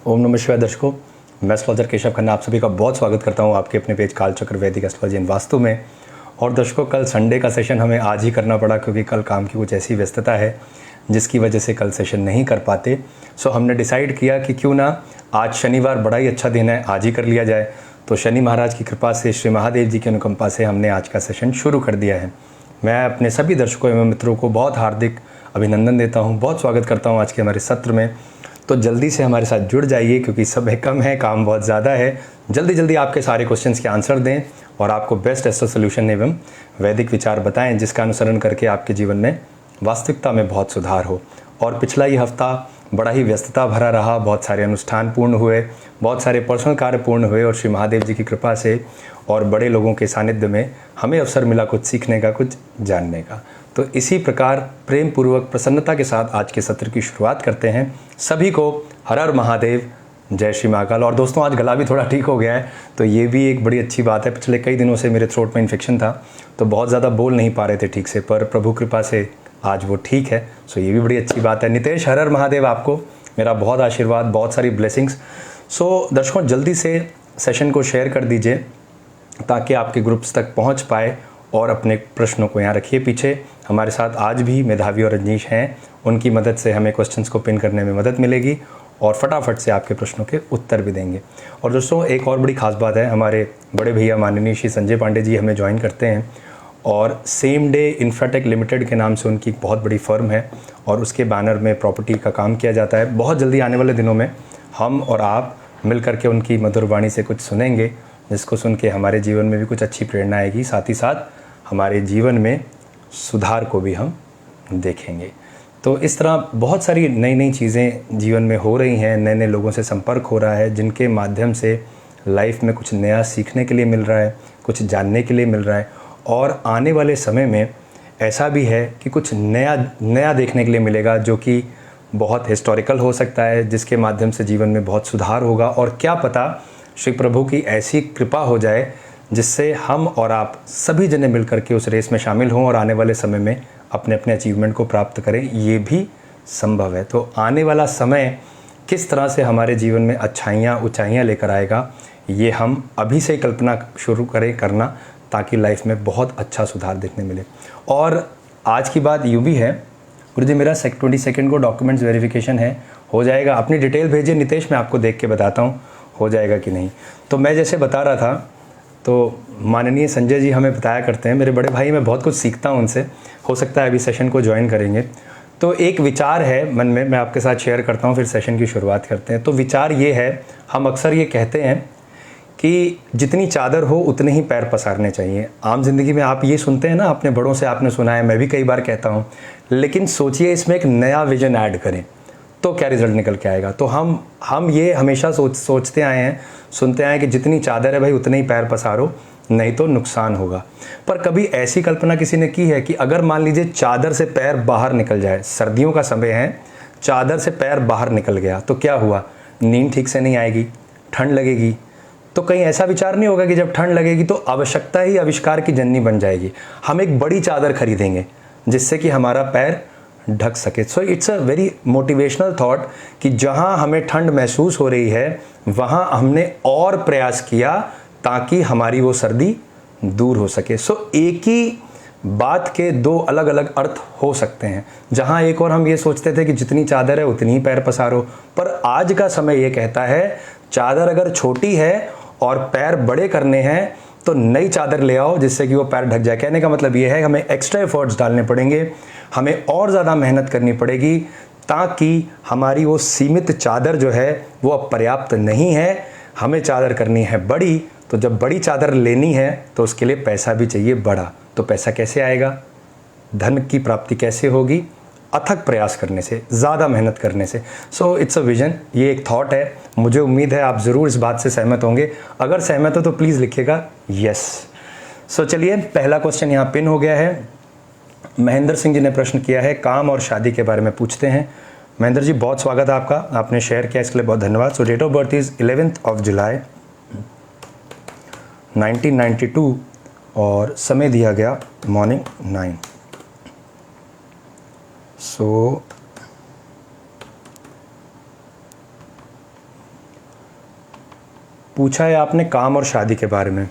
ओम नमः शिवाय दर्शकों, मैं एस्ट्रोलॉजर केशव खन्ना आप सभी का बहुत स्वागत करता हूं आपके अपने पेज कालचक्र वैदिक एस्ट्रोलॉजी एंड वास्तु में। और दर्शकों, कल संडे का सेशन हमें आज ही करना पड़ा क्योंकि कल काम की कुछ ऐसी व्यस्तता है जिसकी वजह से कल सेशन नहीं कर पाते। सो हमने डिसाइड किया कि क्यों ना आज शनिवार बड़ा ही अच्छा दिन है, आज ही कर लिया जाए। तो शनि महाराज की कृपा से, श्री महादेव जी की अनुकंपा से हमने आज का सेशन शुरू कर दिया है। मैं अपने सभी दर्शकों एवं मित्रों को बहुत हार्दिक अभिनंदन देता हूँ, बहुत स्वागत करता हूँ आज के हमारे सत्र में। तो जल्दी से हमारे साथ जुड़ जाइए क्योंकि समय कम है, काम बहुत ज़्यादा है। जल्दी जल्दी आपके सारे क्वेश्चंस के आंसर दें और आपको बेस्ट एस्ट्रो सोल्यूशन एवं वैदिक विचार बताएं जिसका अनुसरण करके आपके जीवन में वास्तविकता में बहुत सुधार हो। और पिछला ये हफ्ता बड़ा ही व्यस्तता भरा रहा, बहुत सारे अनुष्ठान पूर्ण हुए, बहुत सारे पर्सनल कार्य पूर्ण हुए और श्री महादेव जी की कृपा से और बड़े लोगों के सानिध्य में हमें अवसर मिला कुछ सीखने का, कुछ जानने का। तो इसी प्रकार प्रेम पूर्वक प्रसन्नता के साथ आज के सत्र की शुरुआत करते हैं। सभी को हर हर महादेव, जय श्री महाकाल। और दोस्तों, आज गला भी थोड़ा ठीक हो गया है तो ये भी एक बड़ी अच्छी बात है। पिछले कई दिनों से मेरे थ्रोट में इन्फेक्शन था तो बहुत ज़्यादा बोल नहीं पा रहे थे ठीक से, पर प्रभु कृपा से आज वो ठीक है। सो ये भी बड़ी अच्छी बात है। नितेश, हर हर महादेव, आपको मेरा बहुत आशीर्वाद, बहुत सारी ब्लेसिंग्स। सो दर्शकों, जल्दी से सेशन को शेयर कर दीजिए ताकि आपके ग्रुप्स तक पहुंच पाए और अपने प्रश्नों को यहाँ रखिए पीछे। हमारे साथ आज भी मेधावी और रजनीश हैं, उनकी मदद से हमें क्वेश्चंस को पिन करने में मदद मिलेगी और फटाफट से आपके प्रश्नों के उत्तर भी देंगे। और दोस्तों, एक और बड़ी खास बात है, हमारे बड़े भैया माननीय श्री संजय पांडे जी हमें ज्वाइन करते हैं और सेम डे इंफ्राटेक लिमिटेड के नाम से उनकी एक बहुत बड़ी फर्म है और उसके बैनर में प्रॉपर्टी का काम किया जाता है। बहुत जल्दी आने वाले दिनों में हम और आप मिल करके उनकी मधुर वाणी से कुछ सुनेंगे जिसको सुन के हमारे जीवन में भी कुछ अच्छी प्रेरणा आएगी, साथ ही साथ हमारे जीवन में सुधार को भी हम देखेंगे। तो इस तरह बहुत सारी नई नई चीज़ें जीवन में हो रही हैं, नए नए लोगों से संपर्क हो रहा है जिनके माध्यम से लाइफ में कुछ नया सीखने के लिए मिल रहा है, कुछ जानने के लिए मिल रहा है। और आने वाले समय में ऐसा भी है कि कुछ नया देखने के लिए मिलेगा जो कि बहुत हिस्टोरिकल हो सकता है, जिसके माध्यम से जीवन में बहुत सुधार होगा। और क्या पता श्री प्रभु की ऐसी कृपा हो जाए जिससे हम और आप सभी जने मिलकर के उस रेस में शामिल हों और आने वाले समय में अपने अपने अचीवमेंट को प्राप्त करें। ये भी संभव है। तो आने वाला समय किस तरह से हमारे जीवन में अच्छाइयाँ ऊंचाइयाँ लेकर आएगा, ये हम अभी से कल्पना शुरू करें करना, ताकि लाइफ में बहुत अच्छा सुधार देखने मिले। और आज की बात यूँ भी है, गुरुजी मेरा 22 को डॉक्यूमेंट्स वेरिफिकेशन है, हो जाएगा? अपनी डिटेल भेजिए नितेश, मैं आपको देख के बताता हूँ हो जाएगा कि नहीं। तो मैं जैसे बता रहा था, तो माननीय संजय जी हमें बताया करते हैं, मेरे बड़े भाई, मैं बहुत कुछ सीखता हूं उनसे। हो सकता है अभी सेशन को ज्वाइन करेंगे तो एक विचार है मन में, मैं आपके साथ शेयर करता हूं, फिर सेशन की शुरुआत करते हैं। तो विचार ये है, हम अक्सर ये कहते हैं कि जितनी चादर हो उतने ही पैर पसारने चाहिए। आम जिंदगी में आप ये सुनते हैं ना, अपने बड़ों से आपने सुना है, मैं भी कई बार कहता हूँ। लेकिन सोचिए इसमें एक नया विजन ऐड करें तो क्या रिजल्ट निकल के आएगा। तो हम ये हमेशा सोचते आए हैं, सुनते आए हैं कि जितनी चादर है भाई उतने ही पैर पसारो, नहीं तो नुकसान होगा। पर कभी ऐसी कल्पना किसी ने की है कि अगर मान लीजिए चादर से पैर बाहर निकल जाए, सर्दियों का समय है, चादर से पैर बाहर निकल गया तो क्या हुआ? नींद ठीक से नहीं आएगी, ठंड लगेगी। तो कहीं ऐसा विचार नहीं होगा कि जब ठंड लगेगी तो आवश्यकता ही आविष्कार की जननी बन जाएगी, हम एक बड़ी चादर खरीदेंगे जिससे कि हमारा पैर ढक सके। So it's a very motivational thought कि जहां हमें ठंड महसूस हो रही है वहां हमने और प्रयास किया ताकि हमारी वो सर्दी दूर हो सके। सो एक ही बात के दो अलग अलग अर्थ हो सकते हैं। जहां एक और हम ये सोचते थे कि जितनी चादर है उतनी ही पैर पसारो, पर आज का समय ये कहता है चादर अगर छोटी है और पैर बड़े करने हैं तो नई चादर ले आओ जिससे कि वो पैर ढक जाए। कहने का मतलब ये है हमें एक्स्ट्रा एफर्ट्स डालने पड़ेंगे, हमें और ज़्यादा मेहनत करनी पड़ेगी ताकि हमारी वो सीमित चादर जो है वो अब पर्याप्त नहीं है, हमें चादर करनी है बड़ी। तो जब बड़ी चादर लेनी है तो उसके लिए पैसा भी चाहिए बड़ा। तो पैसा कैसे आएगा, धन की प्राप्ति कैसे होगी? अथक प्रयास करने से, ज़्यादा मेहनत करने से। सो इट्स अ विजन, ये एक थॉट है। मुझे उम्मीद है आप ज़रूर इस बात से सहमत होंगे। अगर सहमत हो तो प्लीज़ लिखिएगा यस। सो चलिए, पहला क्वेश्चन यहाँ पिन हो गया है। महेंद्र सिंह जी ने प्रश्न किया है, काम और शादी के बारे में पूछते हैं। महेंद्र जी, बहुत स्वागत है आपका, आपने शेयर किया इसके लिए बहुत धन्यवाद। सो डेट ऑफ बर्थ इज़ 11 जुलाई 1992 और समय दिया गया मॉर्निंग 9। सो पूछा है आपने काम और शादी के बारे में।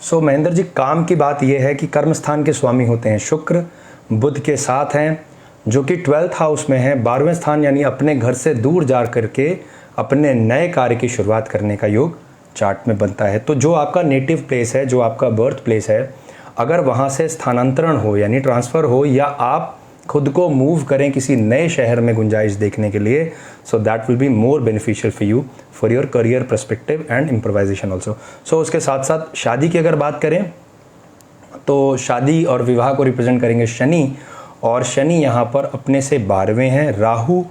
सो महेंद्र जी, काम की बात यह है कि कर्म स्थान के स्वामी होते हैं शुक्र, बुध के साथ हैं जो कि 12th हाउस में है। 12वें स्थान यानी अपने घर से दूर जा करके अपने नए कार्य की शुरुआत करने का योग चार्ट में बनता है। तो जो आपका नेटिव प्लेस है, जो आपका बर्थ प्लेस है, अगर वहाँ से स्थानांतरण हो यानी ट्रांसफ़र हो, या आप खुद को मूव करें किसी नए शहर में गुंजाइश देखने के लिए, so that will be more beneficial for you for your career perspective and improvisation also. So उसके साथ साथ शादी की अगर बात करें तो शादी और विवाह को रिप्रेजेंट करेंगे शनि, और शनि यहाँ पर अपने से 12वें हैं, राहु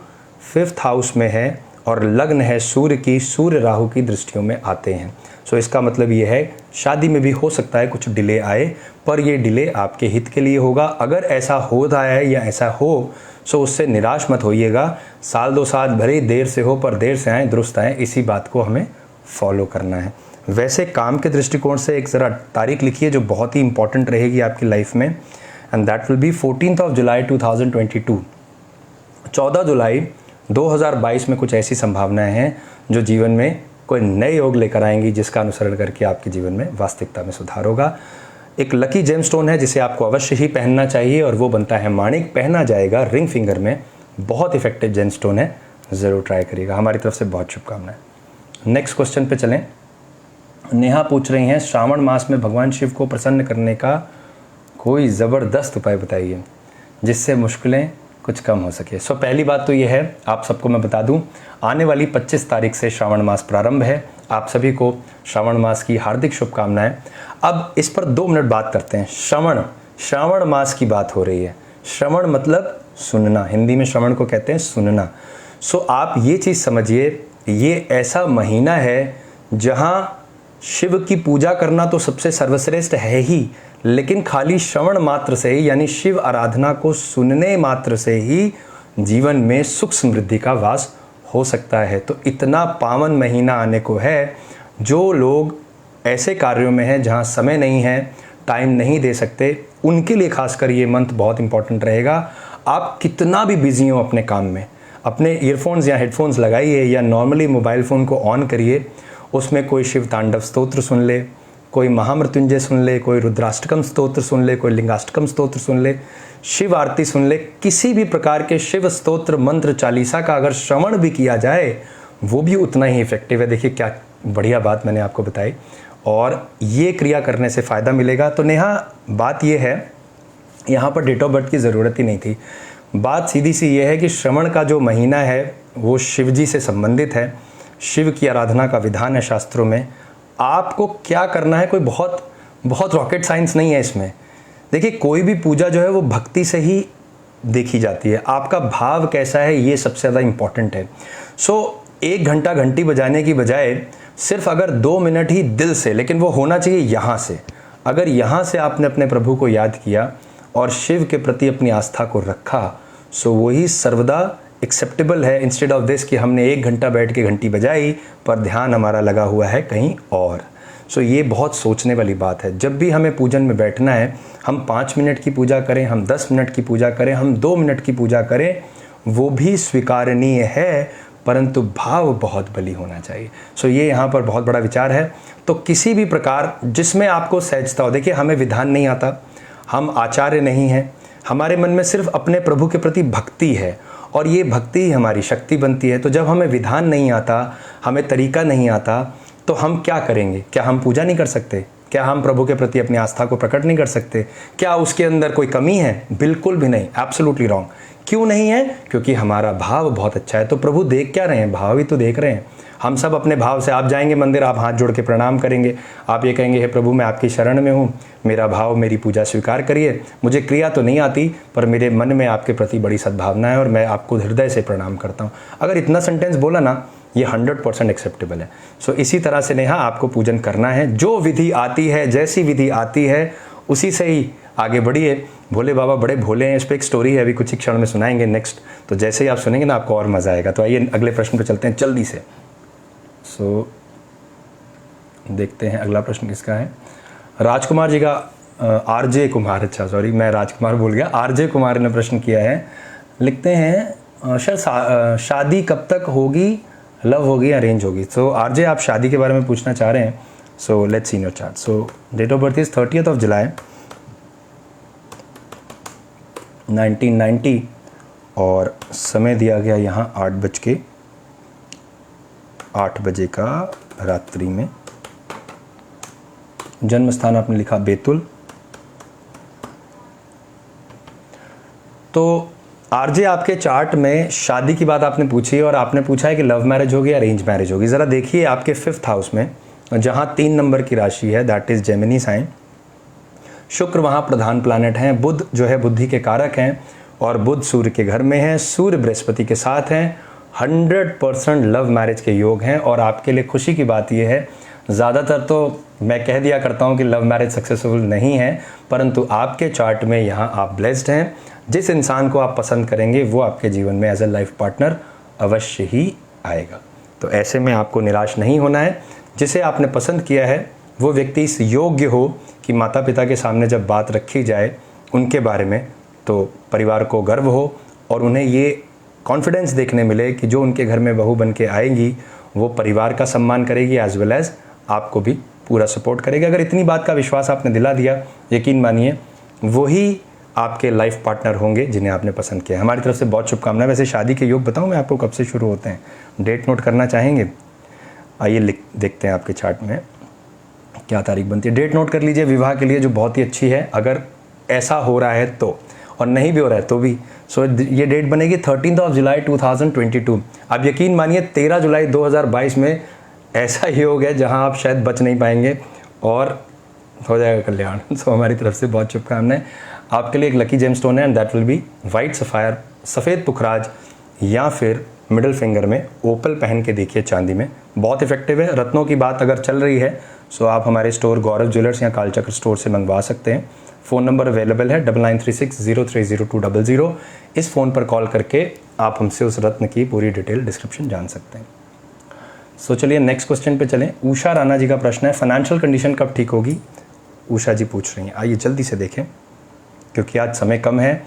5th हाउस में है और लग्न है सूर्य की, सूर्य राहु की दृष्टियों में आते हैं। सो इसका मतलब ये है शादी में भी हो सकता है कुछ डिले आए, पर ये डिले आपके हित के लिए होगा। अगर ऐसा हो रहा है या ऐसा हो, सो उससे निराश मत होइएगा। साल 2 साल भले ही देर से हो, पर देर से आए दुरुस्त आए, इसी बात को हमें फॉलो करना है। वैसे काम के दृष्टिकोण से एक ज़रा तारीख लिखिए जो बहुत ही इंपॉर्टेंट रहेगी आपकी लाइफ में, एंड दैट विल बी 14 जुलाई 2022। 14 जुलाई 2022 में कुछ ऐसी संभावनाएं हैं जो जीवन में कोई नए योग लेकर आएंगी, जिसका अनुसरण करके आपके जीवन में वास्तविकता में सुधार होगा। एक लकी जेमस्टोन है जिसे आपको अवश्य ही पहनना चाहिए, और वो बनता है माणिक। पहना जाएगा रिंग फिंगर में, बहुत इफेक्टिव जेमस्टोन है, ज़रूर ट्राई करिएगा। हमारी तरफ से बहुत शुभकामनाएं। नेक्स्ट क्वेश्चन पे चलें। नेहा पूछ रही हैं, श्रावण मास में भगवान शिव को प्रसन्न करने का कोई ज़बरदस्त उपाय बताइए जिससे मुश्किलें कुछ कम हो सके। सो पहली बात तो ये है, आप सबको मैं बता दूं, आने वाली 25 तारीख से श्रावण मास प्रारंभ है। आप सभी को श्रावण मास की हार्दिक शुभकामनाएं। अब इस पर 2 मिनट बात करते हैं। श्रावण मास की बात हो रही है। श्रवण मतलब सुनना, हिंदी में श्रवण को कहते हैं सुनना। सो आप ये चीज़ समझिए, ये ऐसा महीना है जहाँ शिव की पूजा करना तो सबसे सर्वश्रेष्ठ है ही, लेकिन खाली श्रवण मात्र से ही यानी शिव आराधना को सुनने मात्र से ही जीवन में सुख समृद्धि का वास हो सकता है। तो इतना पावन महीना आने को है, जो लोग ऐसे कार्यों में हैं जहां समय नहीं है, टाइम नहीं दे सकते, उनके लिए खासकर ये मंत्र बहुत इंपॉर्टेंट रहेगा। आप कितना भी बिजी हो अपने काम में, अपने ईयरफोन्स या हेडफोन्स लगाइए या नॉर्मली मोबाइल फ़ोन को ऑन करिए, उसमें कोई शिव तांडव स्तोत्र सुन ले, कोई महामृत्युंजय सुन ले, कोई रुद्राष्टकम स्तोत्र सुन ले, कोई लिंगाष्टकम स्तोत्र सुन ले, शिव आरती सुन ले। किसी भी प्रकार के शिव स्तोत्र मंत्र चालीसा का अगर श्रवण भी किया जाए, वो भी उतना ही इफेक्टिव है। देखिए क्या बढ़िया बात मैंने आपको बताई, और ये क्रिया करने से फ़ायदा मिलेगा। तो नेहा, बात ये है, यहाँ पर डेट ऑफ बर्थ की ज़रूरत ही नहीं थी। बात सीधी सी ये है कि श्रवण का जो महीना है वो शिव जी से संबंधित है, शिव की आराधना का विधान है शास्त्रों में। आपको क्या करना है, कोई बहुत रॉकेट साइंस नहीं है इसमें। देखिए, कोई भी पूजा जो है वो भक्ति से ही देखी जाती है। आपका भाव कैसा है, ये सबसे ज़्यादा इम्पॉर्टेंट है। सो 1 घंटा घंटी बजाने की बजाय सिर्फ अगर 2 मिनट ही दिल से, लेकिन वो होना चाहिए यहाँ से, अगर यहाँ से आपने अपने प्रभु को याद किया और शिव के प्रति अपनी आस्था को रखा, सो वही सर्वदा एक्सेप्टेबल है, इंस्टेड ऑफ दिस कि हमने 1 घंटा बैठ के घंटी बजाई पर ध्यान हमारा लगा हुआ है कहीं और। सो ये बहुत सोचने वाली बात है। जब भी हमें पूजन में बैठना है, हम 5 मिनट की पूजा करें, हम 10 मिनट की पूजा करें, हम 2 मिनट की पूजा करें, वो भी स्वीकारनीय है, परंतु भाव बहुत बली होना चाहिए। सो ये यहाँ पर बहुत बड़ा विचार है। तो किसी भी प्रकार जिसमें आपको सहजता हो, देखिए हमें विधान नहीं आता, हम आचार्य नहीं हैं, हमारे मन में सिर्फ अपने प्रभु के प्रति भक्ति है, और ये भक्ति ही हमारी शक्ति बनती है। तो जब हमें विधान नहीं आता, हमें तरीका नहीं आता, तो हम क्या करेंगे? क्या हम पूजा नहीं कर सकते? क्या हम प्रभु के प्रति अपनी आस्था को प्रकट नहीं कर सकते? क्या उसके अंदर कोई कमी है? बिल्कुल भी नहीं, एब्सोल्युटली रॉन्ग। क्यों नहीं है? क्योंकि हमारा भाव बहुत अच्छा है। तो प्रभु देख क्या रहे हैं? भाव ही तो देख रहे हैं। हम सब अपने भाव से, आप जाएंगे मंदिर, आप हाथ जोड़ के प्रणाम करेंगे, आप ये कहेंगे, हे प्रभु मैं आपकी शरण में हूँ, मेरा भाव मेरी पूजा स्वीकार करिए, मुझे क्रिया तो नहीं आती पर मेरे मन में आपके प्रति बड़ी सद्भावना है और मैं आपको हृदय से प्रणाम करता हूँ। अगर इतना सेंटेंस बोला ना, ये 100% एक्सेप्टेबल है। सो इसी तरह से नेहा आपको पूजन करना है, जो विधि आती है, जैसी विधि आती है उसी से ही आगे बढ़िए। भोले बाबा बड़े भोले हैं, इस पर एक स्टोरी है, अभी कुछ ही क्षण में सुनाएंगे नेक्स्ट। तो जैसे ही आप सुनेंगे ना, आपको और मज़ा आएगा। तो आइए अगले प्रश्न पर चलते हैं जल्दी से। सो देखते हैं अगला प्रश्न किसका है। राजकुमार जी का, आरजे कुमार, अच्छा सॉरी मैं राजकुमार बोल गया, आरजे कुमार ने प्रश्न किया है। लिखते हैं, शायद शादी कब तक होगी लव होगी अरेंज होगी। सो आरजे आप शादी के बारे में पूछना चाह रहे हैं, so let's see your chart. So date of birth is 30th July 1990 और समय दिया गया यहाँ 8 बजे का रात्रि में। जन्म स्थान आपने लिखा बैतूल। तो आरजे आपके चार्ट में शादी की बात आपने पूछी और आपने पूछा है कि लव मैरिज होगी अरेंज मैरिज होगी। ज़रा देखिए आपके 5th हाउस में जहाँ 3 नंबर की राशि है, दैट इज़ जेमिनी साइन। शुक्र वहाँ प्रधान प्लैनेट हैं, बुध जो है बुद्धि के कारक हैं और बुध सूर्य के घर में है, सूर्य बृहस्पति के साथ हैं। 100% लव मैरिज के योग हैं। और आपके लिए खुशी की बात यह है, ज़्यादातर तो मैं कह दिया करता हूँ कि लव मैरिज सक्सेसफुल नहीं है, परंतु आपके चार्ट में यहाँ आप ब्लेस्ड हैं। जिस इंसान को आप पसंद करेंगे वो आपके जीवन में एज ए लाइफ पार्टनर अवश्य ही आएगा। तो ऐसे में आपको निराश नहीं होना है। जिसे आपने पसंद किया है वो व्यक्ति इस योग्य हो कि माता पिता के सामने जब बात रखी जाए उनके बारे में तो परिवार को गर्व हो और उन्हें ये कॉन्फिडेंस देखने मिले कि जो उनके घर में बहू बन के आएंगी वो परिवार का सम्मान करेगी एज वेल एज आपको भी पूरा सपोर्ट करेगी। अगर इतनी बात का विश्वास आपने दिला दिया, यकीन मानिए वही आपके लाइफ पार्टनर होंगे जिन्हें आपने पसंद किया। हमारी तरफ से बहुत शुभकामनाएं। वैसे शादी के योग बताऊं मैं आपको कब से शुरू होते हैं, डेट नोट करना चाहेंगे? आइए देखते हैं आपके चार्ट में क्या तारीख बनती है। डेट नोट कर लीजिए विवाह के लिए, जो बहुत ही अच्छी है। अगर ऐसा हो रहा है तो, और नहीं भी हो रहा है तो भी। सो ये डेट बनेगी 13th जुलाई 2022। आप यकीन मानिए 13 जुलाई 2022 में ऐसा योग है जहां आप शायद बच नहीं पाएंगे और हो जाएगा कल्याण। सो हमारी तरफ से बहुत शुभकामनाएं। आपके लिए एक लकी जेमस्टोन है and that will B white sapphire, सफ़ेद पुखराज या फिर मिडिल फिंगर में ओपल पहन के देखिए चांदी में, बहुत इफेक्टिव है। रत्नों की बात अगर चल रही है सो आप हमारे स्टोर गौरव ज्वेलर्स या कालचक्र स्टोर से मंगवा सकते हैं। फ़ोन नंबर अवेलेबल है 9936030200। इस फ़ोन पर कॉल करके आप हमसे उस रत्न की पूरी डिटेल डिस्क्रिप्शन जान सकते हैं। सो चलिए नेक्स्ट क्वेश्चन पे चलें। उषा राणा जी का प्रश्न है, फाइनेंशियल कंडीशन कब ठीक होगी? उषा जी पूछ रही हैं। आइए जल्दी से देखें क्योंकि आज समय कम है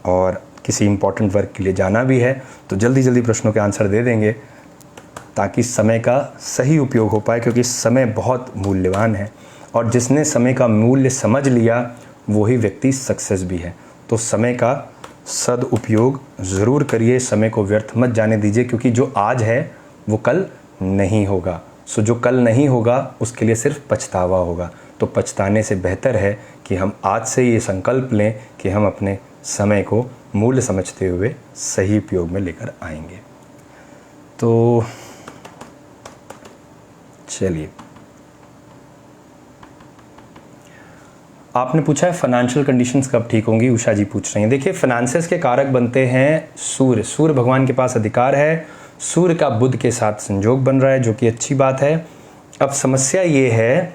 और किसी इंपॉर्टेंट वर्क के लिए जाना भी है, तो जल्दी जल्दी प्रश्नों के आंसर दे देंगे ताकि समय का सही उपयोग हो पाए, क्योंकि समय बहुत मूल्यवान है और जिसने समय का मूल्य समझ लिया वही व्यक्ति सक्सेस भी है। तो समय का सदुपयोग ज़रूर करिए, समय को व्यर्थ मत जाने दीजिए, क्योंकि जो आज है वो कल नहीं होगा। सो जो कल नहीं होगा उसके लिए सिर्फ पछतावा होगा। तो पछताने से बेहतर है कि हम आज से ये संकल्प लें कि हम अपने समय को मूल्य समझते हुए सही उपयोग में लेकर आएंगे। तो चलिए, आपने पूछा है फाइनेंशियल कंडीशंस कब ठीक होंगी, उषा जी पूछ रही हैं। देखिए फाइनेंसेस के कारक बनते हैं सूर्य। सूर्य भगवान के पास अधिकार है, सूर्य का बुध के साथ संयोग बन रहा है जो कि अच्छी बात है। अब समस्या ये है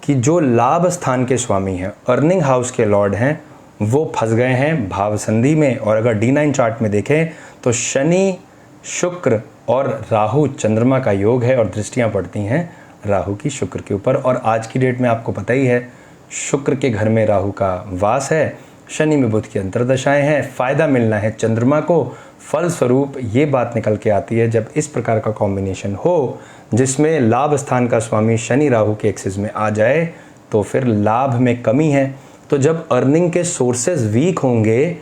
कि जो लाभ स्थान के स्वामी हैं, अर्निंग हाउस के लॉर्ड हैं, वो फंस गए हैं भाव संधि में। और अगर D9 चार्ट में देखें तो शनि, शुक्र और राहु चंद्रमा का योग है और दृष्टियां पड़ती हैं राहु की शुक्र के ऊपर। और आज की डेट में आपको पता ही है शुक्र के घर में राहु का वास है, शनि में बुध की अंतर्दशाएं हैं, फ़ायदा मिलना है चंद्रमा को। फलस्वरूप ये बात निकल के आती है जब इस प्रकार का कॉम्बिनेशन हो जिसमें लाभ स्थान का स्वामी शनि राहु के एक्सिस में आ जाए तो फिर लाभ में कमी है। तो जब अर्निंग के सोर्सेज वीक होंगे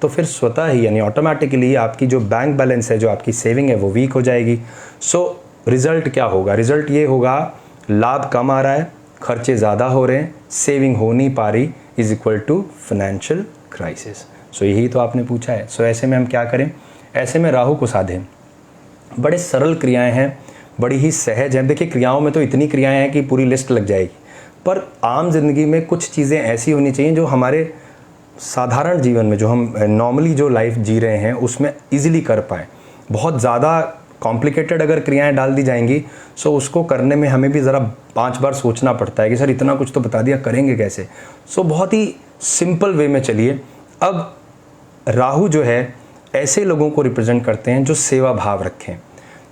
तो फिर स्वतः ही यानी ऑटोमेटिकली आपकी जो बैंक बैलेंस है, जो आपकी सेविंग है, वो वीक हो जाएगी। सो रिज़ल्ट क्या होगा? रिज़ल्ट ये होगा लाभ कम आ रहा है, खर्चे ज़्यादा हो रहे हैं, सेविंग हो नहीं पा रही, is equal to financial crisis. So यही तो आपने पूछा है। सो ऐसे में हम क्या करें? ऐसे में राहु को साधें। बड़े सरल क्रियाएं हैं, बड़ी ही सहज हैं। देखिए क्रियाओं में तो इतनी क्रियाएं हैं कि पूरी लिस्ट लग जाएगी, पर आम जिंदगी में कुछ चीज़ें ऐसी होनी चाहिए जो हमारे साधारण जीवन में, जो हम नॉर्मली जो लाइफ जी रहे हैं उसमें इजीली कर पाएँ। बहुत ज़्यादा कॉम्प्लिकेटेड अगर क्रियाएं डाल दी जाएंगी सो उसको करने में हमें भी ज़रा 5 बार सोचना पड़ता है कि सर इतना कुछ तो बता दिया, करेंगे कैसे। सो बहुत ही सिंपल वे में चलिए। अब राहु जो है ऐसे लोगों को रिप्रेजेंट करते हैं जो सेवा भाव रखें।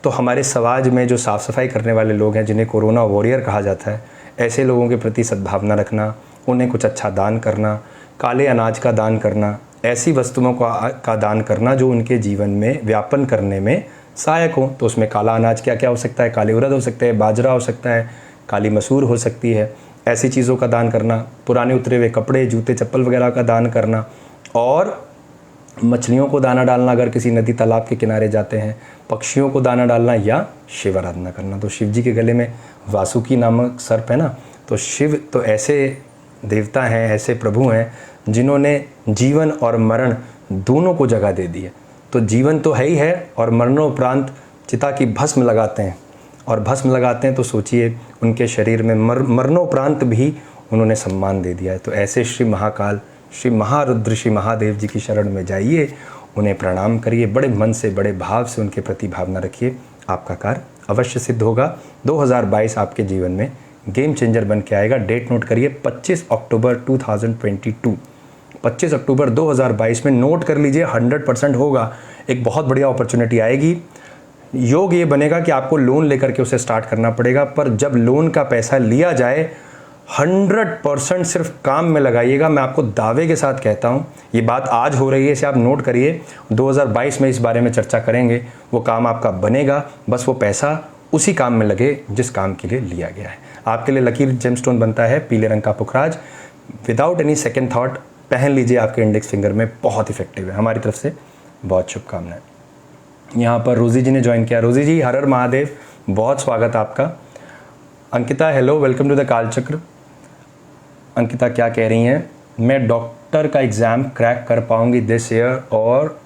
तो हमारे समाज में जो साफ़ सफाई करने वाले लोग हैं, जिन्हें कोरोना वॉरियर कहा जाता है, ऐसे लोगों के प्रति सद्भावना रखना, उन्हें कुछ अच्छा दान करना, काले अनाज का दान करना, ऐसी वस्तुओं का दान करना जो उनके जीवन में व्यापन करने में सहायक हो। तो उसमें काला अनाज क्या क्या हो सकता है, काली उड़द हो सकते हैं, बाजरा हो सकता है, काली मसूर हो सकती है, ऐसी चीज़ों का दान करना, पुराने उतरे हुए कपड़े, जूते, चप्पल वगैरह का दान करना, और मछलियों को दाना डालना अगर किसी नदी तालाब के किनारे जाते हैं, पक्षियों को दाना डालना या शिव आराधना करना। तो शिव जी के गले में वासुकी नामक सर्प है ना, तो शिव तो ऐसे देवता हैं, ऐसे प्रभु हैं जिन्होंने जीवन और मरण दोनों को जगह दे दी है। तो जीवन तो है ही है, और मरणोपरांत चिता की भस्म लगाते हैं, और भस्म लगाते हैं तो सोचिए उनके शरीर में मरणोपरांत भी उन्होंने सम्मान दे दिया है। तो ऐसे श्री महाकाल, श्री महारुद्र, श्री महादेव जी की शरण में जाइए, उन्हें प्रणाम करिए, बड़े मन से, बड़े भाव से उनके प्रति भावना रखिए, आपका कार्य अवश्य सिद्ध होगा। 2022 आपके जीवन में गेम चेंजर बन के आएगा। डेट नोट करिए, 25 अक्टूबर 2022, 25 अक्टूबर 2022 में नोट कर लीजिए, 100% होगा। एक बहुत बढ़िया अपॉर्चुनिटी आएगी। योग ये बनेगा कि आपको लोन लेकर के उसे स्टार्ट करना पड़ेगा, पर जब लोन का पैसा लिया जाए 100% सिर्फ काम में लगाइएगा। मैं आपको दावे के साथ कहता हूँ, ये बात आज हो रही है, इसे आप नोट करिए। 2022 में इस बारे में चर्चा करेंगे, वो काम आपका बनेगा, बस वो पैसा उसी काम में लगे जिस काम के लिए लिया गया है। आपके लिए लकीर जेमस्टोन बनता है पीले रंग का पुखराज। विदाउट एनी सेकेंड थाट पहन लीजिए, आपके इंडेक्स फिंगर में, बहुत इफेक्टिव है। हमारी तरफ से बहुत शुभकामनाएं। यहाँ पर रोजी जी ने ज्वाइन किया। रोजी जी, हर हर महादेव, बहुत स्वागत आपका। Ankita, hello, welcome to the Kalchakra. Ankita क्या कह रही हैं, मैं डॉक्टर का एग्ज़ाम क्रैक कर पाऊंगी दिस ईयर और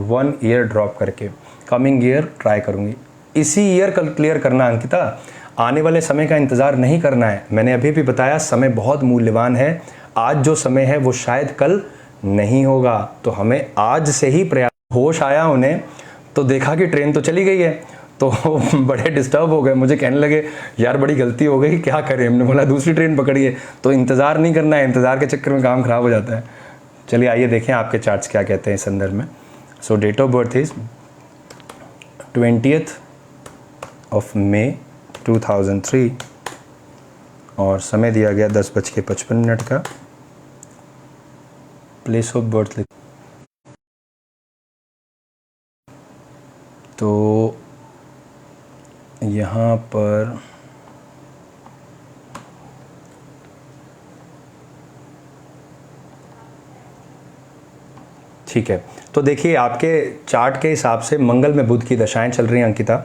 1 ईयर ड्रॉप करके कमिंग ईयर ट्राई करूंगी। इसी ईयर कल क्लियर करना अंकिता, आने वाले समय का इंतज़ार नहीं करना है। मैंने अभी भी बताया, समय बहुत मूल्यवान है। आज जो समय है वो शायद कल नहीं होगा, तो हमें आज से ही प्रयास। होश आया उन्हें तो देखा कि ट्रेन तो चली गई है, तो बड़े डिस्टर्ब हो गए, मुझे कहने लगे यार बड़ी गलती हो गई, क्या करें। हमने बोला दूसरी ट्रेन पकड़िए। तो इंतज़ार नहीं करना है, इंतज़ार के चक्कर में काम ख़राब हो जाता है। चलिए आइए देखें आपके चार्ट्स क्या कहते हैं इस संदर्भ में। सो डेट ऑफ बर्थ इज़ 20 मई 2003 और समय दिया गया 10:55 का। प्लेस ऑफ बर्थ तो यहाँ पर ठीक है। तो देखिए आपके चार्ट के हिसाब से मंगल में बुध की दशाएं चल रही हैं अंकिता,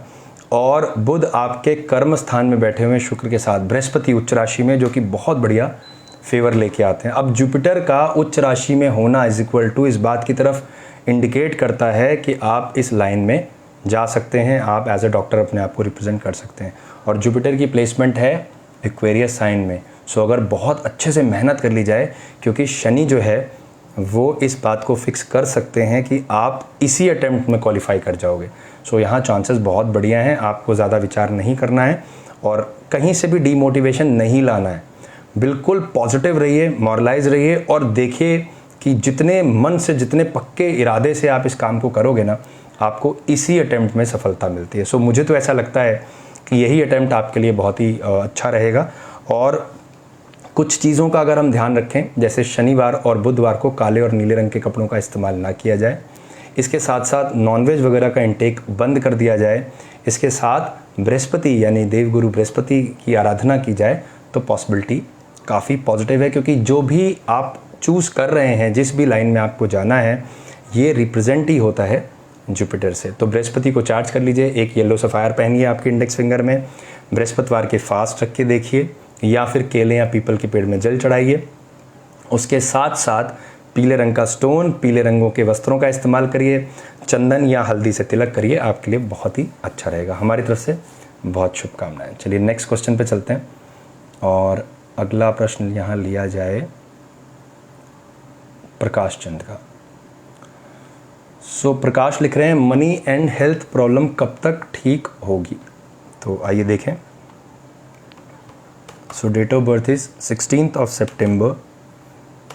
और बुध आपके कर्म स्थान में बैठे हुए शुक्र के साथ, बृहस्पति उच्च राशि में, जो कि बहुत बढ़िया फेवर लेके आते हैं। अब जुपिटर का उच्च राशि में होना इज इक्वल टू इस बात की तरफ इंडिकेट करता है कि आप इस लाइन में जा सकते हैं, आप एज ए डॉक्टर अपने आप को रिप्रेजेंट कर सकते हैं। और जुपिटर की प्लेसमेंट है एक्वेरियस साइन में। सो अगर बहुत अच्छे से मेहनत कर ली जाए, क्योंकि शनि जो है वो इस बात को फिक्स कर सकते हैं कि आप इसी अटेम्प्ट में क्वालिफाई कर जाओगे। सो यहाँ चांसेस बहुत बढ़िया हैं, आपको ज़्यादा विचार नहीं करना है और कहीं से भी डीमोटिवेशन नहीं लाना है। बिल्कुल पॉजिटिव रहिए, मॉरलाइज रहिए, और देखिए कि जितने मन से, जितने पक्के इरादे से आप इस काम को करोगे ना, आपको इसी अटेम्प्ट में सफलता मिलती है। सो मुझे तो ऐसा लगता है कि यही अटेम्प्ट आपके लिए बहुत ही अच्छा रहेगा। और कुछ चीज़ों का अगर हम ध्यान रखें, जैसे शनिवार और बुधवार को काले और नीले रंग के कपड़ों का इस्तेमाल ना किया जाए, इसके साथ साथ नॉनवेज वगैरह का इंटेक बंद कर दिया जाए, इसके साथ बृहस्पति यानी देवगुरु बृहस्पति की आराधना की जाए, तो पॉसिबिलिटी काफ़ी पॉजिटिव है। क्योंकि जो भी आप चूज़ कर रहे हैं, जिस भी लाइन में आपको जाना है, ये रिप्रेजेंट ही होता है जुपिटर से। तो बृहस्पति को चार्ज कर लीजिए, एक येलो सफ़ायर पहनिए आपके इंडेक्स फिंगर में, बृहस्पतिवार के फास्ट रख के देखिए, या फिर केले या पीपल के पेड़ में जल चढ़ाइए। उसके साथ साथ पीले रंग का स्टोन, पीले रंगों के वस्त्रों का इस्तेमाल करिए, चंदन या हल्दी से तिलक करिए, आपके लिए बहुत ही अच्छा रहेगा। हमारी तरफ से बहुत शुभकामनाएं। चलिए नेक्स्ट क्वेश्चन पे चलते हैं, और अगला प्रश्न यहाँ लिया जाए प्रकाश चंद का। सो प्रकाश लिख रहे हैं, मनी एंड हेल्थ प्रॉब्लम कब तक ठीक होगी? तो आइए देखें। सो डेट ऑफ बर्थ इज 16 सितंबर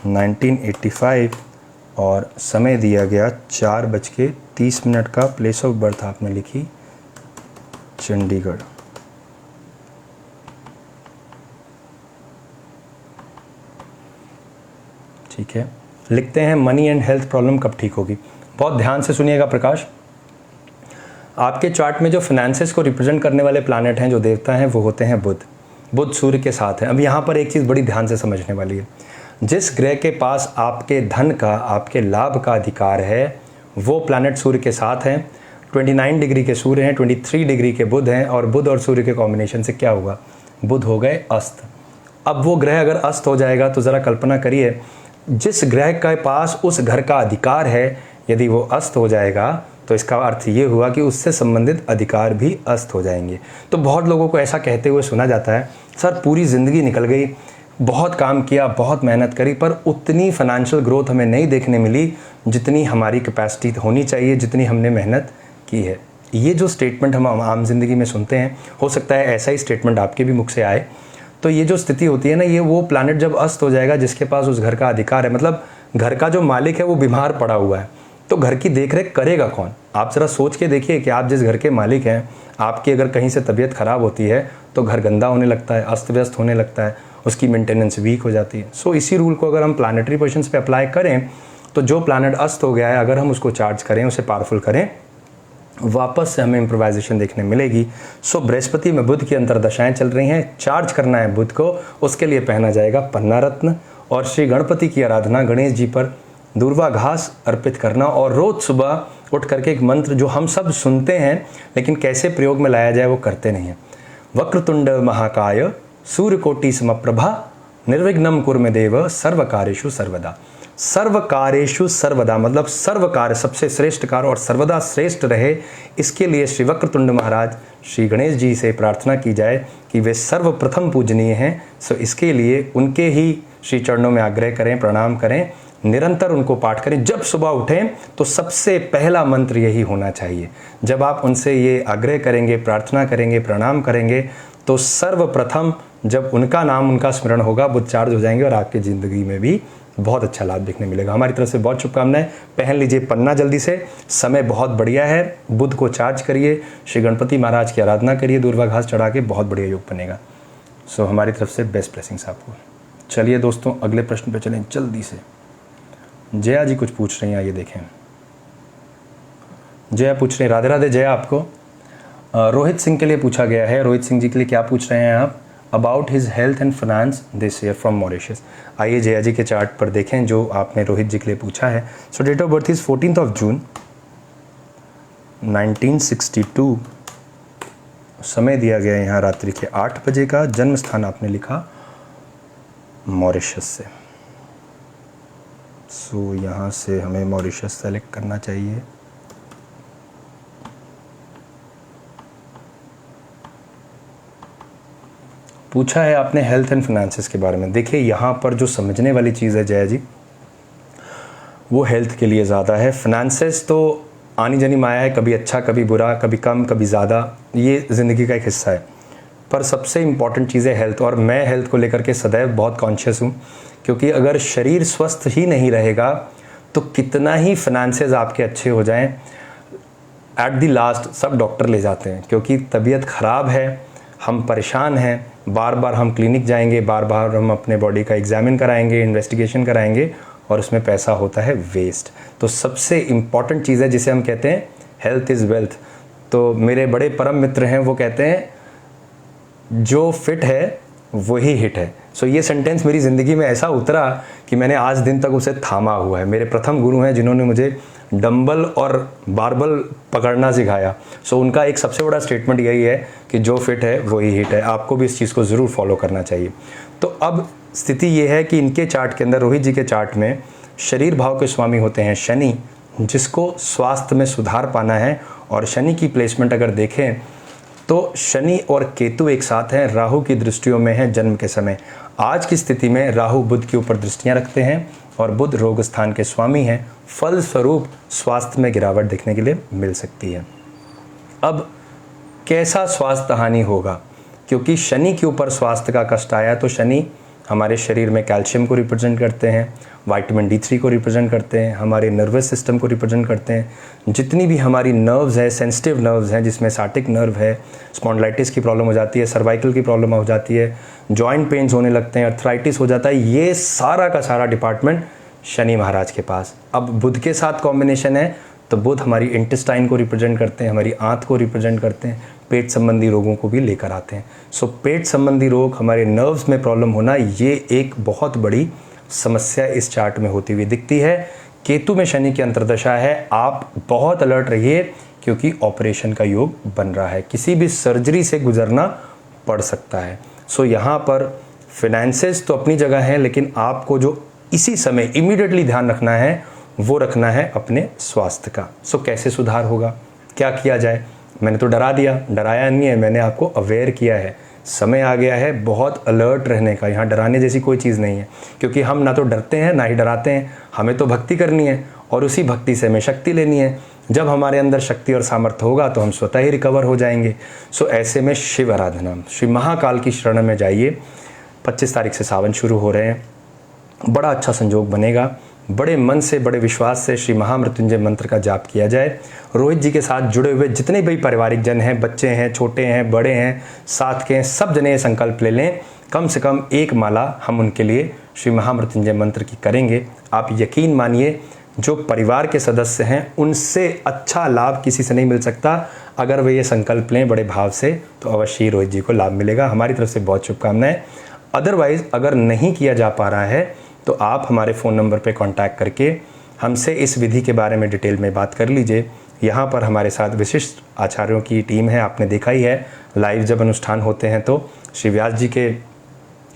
1985 और समय दिया गया 4:30 का। प्लेस ऑफ बर्थ आपने लिखी चंडीगढ़। ठीक है, लिखते हैं मनी एंड हेल्थ प्रॉब्लम कब ठीक होगी। बहुत ध्यान से सुनिएगा प्रकाश। आपके चार्ट में जो फाइनेंसेस को रिप्रेजेंट करने वाले प्लैनेट हैं, जो देवता हैं, वो होते हैं बुध। बुध सूर्य के साथ है। अब यहाँ पर एक चीज़ बड़ी ध्यान से समझने वाली है, जिस ग्रह के पास आपके धन का, आपके लाभ का अधिकार है, वो प्लैनेट सूर्य के साथ हैं। 29 डिग्री के सूर्य हैं, 23 डिग्री के बुध हैं, और बुध और सूर्य के कॉम्बिनेशन से क्या होगा, बुध हो गए अस्त। अब वो ग्रह अगर अस्त हो जाएगा तो ज़रा कल्पना करिए, जिस ग्रह के पास उस घर का अधिकार है, यदि वो अस्त हो जाएगा तो इसका अर्थ ये हुआ कि उससे संबंधित अधिकार भी अस्त हो जाएंगे। तो बहुत लोगों को ऐसा कहते हुए सुना जाता है, सर पूरी ज़िंदगी निकल गई, बहुत काम किया, बहुत मेहनत करी, पर उतनी फाइनेंशियल ग्रोथ हमें नहीं देखने मिली जितनी हमारी कैपेसिटी होनी चाहिए, जितनी हमने मेहनत की है। ये जो स्टेटमेंट हम आम जिंदगी में सुनते हैं, हो सकता है ऐसा ही स्टेटमेंट आपके भी मुख से आए। तो ये जो स्थिति होती है ना, ये वो प्लैनेट जब अस्त हो जाएगा जिसके पास उस घर का अधिकार है, मतलब घर का जो मालिक है वो बीमार पड़ा हुआ है, तो घर की देखरेख करेगा कौन? आप ज़रा सोच के देखिए कि आप जिस घर के मालिक हैं, आपकी अगर कहीं से तबीयत ख़राब होती है तो घर गंदा होने लगता है, अस्त व्यस्त होने लगता है, उसकी मेंटेनेंस वीक हो जाती है। सो इसी रूल को अगर हम प्लानिटरी पोजीशंस पे अप्लाई करें तो जो प्लैनेट अस्त हो गया है, अगर हम उसको चार्ज करें, उसे पावरफुल करें, वापस से हमें इम्प्रोवाइजेशन देखने मिलेगी। सो बृहस्पति में बुध की अंतरदशाएं चल रही हैं, चार्ज करना है बुध को, उसके लिए पहना जाएगा पन्ना रत्न, और श्री गणपति की आराधना, गणेश जी पर दूर्वा घास अर्पित करना, और रोज़ सुबह उठ करके एक मंत्र जो हम सब सुनते हैं लेकिन कैसे प्रयोग में लाया जाए वो करते नहीं हैं। वक्रतुंड महाकाय सूर्यकोटि समप्रभा निर्विघ्नं कुरु मे देव सर्वकार्येषु सर्वदा। सर्वकार्येषु सर्वदा मतलब सर्व कार्य सबसे श्रेष्ठ कार्य और सर्वदा श्रेष्ठ रहे, इसके लिए श्री वक्रतुंड महाराज श्री गणेश जी से प्रार्थना की जाए कि वे सर्वप्रथम पूजनीय हैं। सो इसके लिए उनके ही श्री चरणों में आग्रह करें, प्रणाम करें, निरंतर उनको पाठ करें। जब सुबह उठें तो सबसे पहला मंत्र यही होना चाहिए। जब आप उनसे ये आग्रह करेंगे, प्रार्थना करेंगे, प्रणाम करेंगे, तो सर्वप्रथम जब उनका नाम, उनका स्मरण होगा, बुध चार्ज हो जाएंगे और आपकी ज़िंदगी में भी बहुत अच्छा लाभ देखने मिलेगा। हमारी तरफ से बहुत शुभकामनाएं। पहन लीजिए पन्ना जल्दी से, समय बहुत बढ़िया है, बुध को चार्ज करिए, श्री गणपति महाराज की आराधना करिए, दूर्वा घास चढ़ा के, बहुत बढ़िया योग बनेगा। सो हमारी तरफ से बेस्ट ब्लेसिंग्स आपको। चलिए दोस्तों, अगले प्रश्न पे चलें जल्दी से। जया जी कुछ पूछ रही हैं, आइए देखें। जया पूछ रहे हैं, राधे राधे जया आपको। रोहित सिंह के लिए पूछा गया है। रोहित सिंह जी के लिए क्या पूछ रहे हैं आप? About his health and finance this year from Mauritius. आइए जया जी के चार्ट पर देखें जो आपने रोहित जी के लिए पूछा है। सो डेट ऑफ बर्थ इज 14 जून 1962। समय दिया गया है यहाँ रात्रि के 8 बजे का। जन्म स्थान आपने लिखा मॉरिशस से। सो यहाँ से हमें मॉरिशस सेलेक्ट करना चाहिए। पूछा है आपने हेल्थ एंड फाइनेंसेस के बारे में। देखिए यहाँ पर जो समझने वाली चीज़ है जया जी, वो हेल्थ के लिए ज़्यादा है। फाइनेंसेस तो आनी जानी माया है, कभी अच्छा कभी बुरा, कभी कम कभी ज़्यादा, ये ज़िंदगी का एक हिस्सा है। पर सबसे इम्पॉर्टेंट चीज़ है हेल्थ, और मैं हेल्थ को लेकर के सदैव बहुत कॉन्शियस हूँ, क्योंकि अगर शरीर स्वस्थ ही नहीं रहेगा तो कितना ही फाइनेंसेस आपके अच्छे हो जाएं, एट द लास्ट सब डॉक्टर ले जाते हैं, क्योंकि तबीयत ख़राब है, हम परेशान हैं, बार बार हम क्लिनिक जाएंगे, बार बार हम अपने बॉडी का एग्जामिन कराएंगे, इन्वेस्टिगेशन कराएंगे, और उसमें पैसा होता है वेस्ट। तो सबसे इम्पॉर्टेंट चीज़ है जिसे हम कहते हैं हेल्थ इज़ वेल्थ। तो मेरे बड़े परम मित्र हैं, वो कहते हैं जो फिट है वही हिट है। सो ये सेंटेंस मेरी ज़िंदगी में ऐसा उतरा कि मैंने आज दिन तक उसे थामा हुआ है। मेरे प्रथम गुरु हैं जिन्होंने मुझे डंबल और बारबल पकड़ना सिखाया। सो उनका एक सबसे बड़ा स्टेटमेंट यही है कि जो फिट है वही हिट है। आपको भी इस चीज़ को ज़रूर फॉलो करना चाहिए। तो अब स्थिति ये है कि इनके चार्ट के अंदर, रोहित जी के चार्ट में, शरीर भाव के स्वामी होते हैं शनि, जिसको स्वास्थ्य में सुधार पाना है। और शनि की प्लेसमेंट अगर देखें तो शनि और केतु एक साथ हैं, राहु की दृष्टियों में है जन्म के समय। आज की स्थिति में राहु बुध के ऊपर दृष्टियां रखते हैं और बुध रोग स्थान के स्वामी हैं। फल स्वरूप स्वास्थ्य में गिरावट देखने के लिए मिल सकती है। अब कैसा स्वास्थ्य हानि होगा? क्योंकि शनि के ऊपर स्वास्थ्य का कष्ट आया, तो शनि हमारे शरीर में कैल्शियम को रिप्रेजेंट करते हैं, विटामिन D3 को रिप्रेजेंट करते हैं, हमारे नर्वस सिस्टम को रिप्रेजेंट करते हैं। जितनी भी हमारी नर्व्स है, सेंसिटिव नर्व्स हैं, जिसमें साटिक नर्व है, स्पॉन्डिलाइटिस की प्रॉब्लम हो जाती है, सर्वाइकल की प्रॉब्लम हो जाती है, जॉइंट पेन्स होने लगते हैं, अर्थराइटिस हो जाता है, ये सारा का सारा डिपार्टमेंट शनि महाराज के पास। अब बुध के साथ कॉम्बिनेशन है तो बुध हमारी इंटेस्टाइन को रिप्रेजेंट करते हैं, हमारी आंत को रिप्रेजेंट करते हैं, पेट संबंधी रोगों को भी लेकर आते हैं। सो पेट संबंधी रोग, हमारे नर्व्स में प्रॉब्लम होना, ये एक बहुत बड़ी समस्या इस चार्ट में होती हुई दिखती है। केतु में शनि की अंतर्दशा है, आप बहुत अलर्ट रहिए क्योंकि ऑपरेशन का योग बन रहा है, किसी भी सर्जरी से गुजरना पड़ सकता है। सो यहाँ पर फिनेंसेस तो अपनी जगह हैं, लेकिन आपको जो इसी समय इमीडिएटली ध्यान रखना है वो रखना है अपने स्वास्थ्य का। सो कैसे सुधार होगा, क्या किया जाए? मैंने तो डरा दिया, डराया नहीं है, मैंने आपको अवेयर किया है। समय आ गया है बहुत अलर्ट रहने का, यहाँ डराने जैसी कोई चीज़ नहीं है, क्योंकि हम ना तो डरते हैं ना ही डराते हैं। हमें तो भक्ति करनी है और उसी भक्ति से हमें शक्ति लेनी है। जब हमारे अंदर शक्ति और सामर्थ्य होगा तो हम स्वतः ही रिकवर हो जाएंगे। सो ऐसे में शिव आराधना, श्री महाकाल की शरण में जाइए। 25 तारीख से सावन शुरू हो रहे हैं, बड़ा अच्छा संयोग बनेगा। बड़े मन से, बड़े विश्वास से श्री महामृत्युंजय मंत्र का जाप किया जाए। रोहित जी के साथ जुड़े हुए जितने भी पारिवारिक जन हैं, बच्चे हैं, छोटे हैं, बड़े हैं, साथ के हैं, सब जने ये संकल्प ले लें, कम से कम एक माला हम उनके लिए श्री महामृत्युंजय मंत्र की करेंगे। आप यकीन मानिए, जो परिवार के सदस्य हैं उनसे अच्छा लाभ किसी से नहीं मिल सकता। अगर वे ये संकल्प लें बड़े भाव से तो अवश्य रोहित जी को लाभ मिलेगा। हमारी तरफ से बहुत शुभकामनाएं। अदरवाइज़ अगर नहीं किया जा पा रहा है तो आप हमारे फ़ोन नंबर पे कांटेक्ट करके हमसे इस विधि के बारे में डिटेल में बात कर लीजिए। यहाँ पर हमारे साथ विशिष्ट आचार्यों की टीम है, आपने देखा ही है लाइव जब अनुष्ठान होते हैं तो श्री व्यास जी के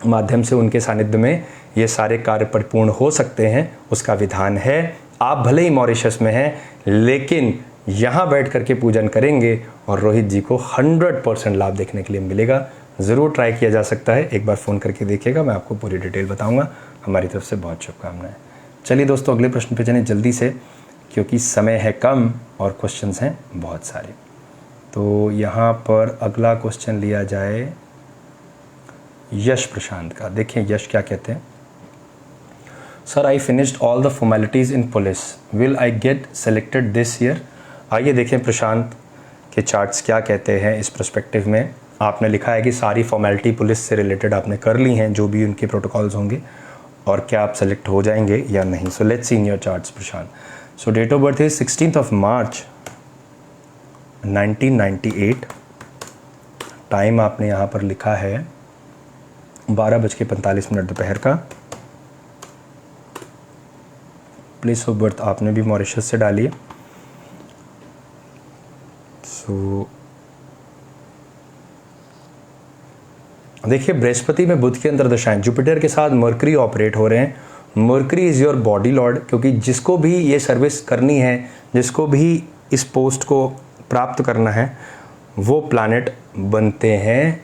माध्यम से उनके सानिध्य में ये सारे कार्य परिपूर्ण हो सकते हैं, उसका विधान है। आप भले ही मॉरिशस में हैं, लेकिन यहाँ बैठ करके पूजन करेंगे और रोहित जी को 100% लाभ देखने के लिए मिलेगा। ज़रूर ट्राई किया जा सकता है, एक बार फ़ोन करके देखिएगा, मैं आपको पूरी डिटेल बताऊंगा। हमारी तरफ से बहुत शुभकामनाएं। चलिए दोस्तों, अगले प्रश्न पे चलें जल्दी से, क्योंकि समय है कम और क्वेश्चंस हैं बहुत सारे। तो यहाँ पर अगला क्वेश्चन लिया जाए यश प्रशांत का। देखिए यश क्या कहते हैं। Sir, I finished all the formalities in police, will I get selected this year? आइए देखें प्रशांत के चार्ट्स क्या कहते हैं इस पर्सपेक्टिव में। आपने लिखा है कि सारी फॉर्मेलिटी पुलिस से रिलेटेड आपने कर ली हैं, जो भी उनके प्रोटोकॉल्स होंगे, और क्या आप सेलेक्ट हो जाएंगे या नहीं। So let's see in your charts Prashant. So date of birth is 16 March 1998। Time आपने यहाँ पर लिखा है 12:45 दोपहर का। प्लेस ऑफ बर्थ आपने भी मॉरिशस से डाली है। सो देखिए, बृहस्पति में बुध की अंतर्दशाएं, जुपिटर के साथ मरकरी ऑपरेट हो रहे हैं। Mercury is your body Lord, क्योंकि जिसको भी ये सर्विस करनी है, जिसको भी इस पोस्ट को प्राप्त करना है, वो प्लैनेट बनते हैं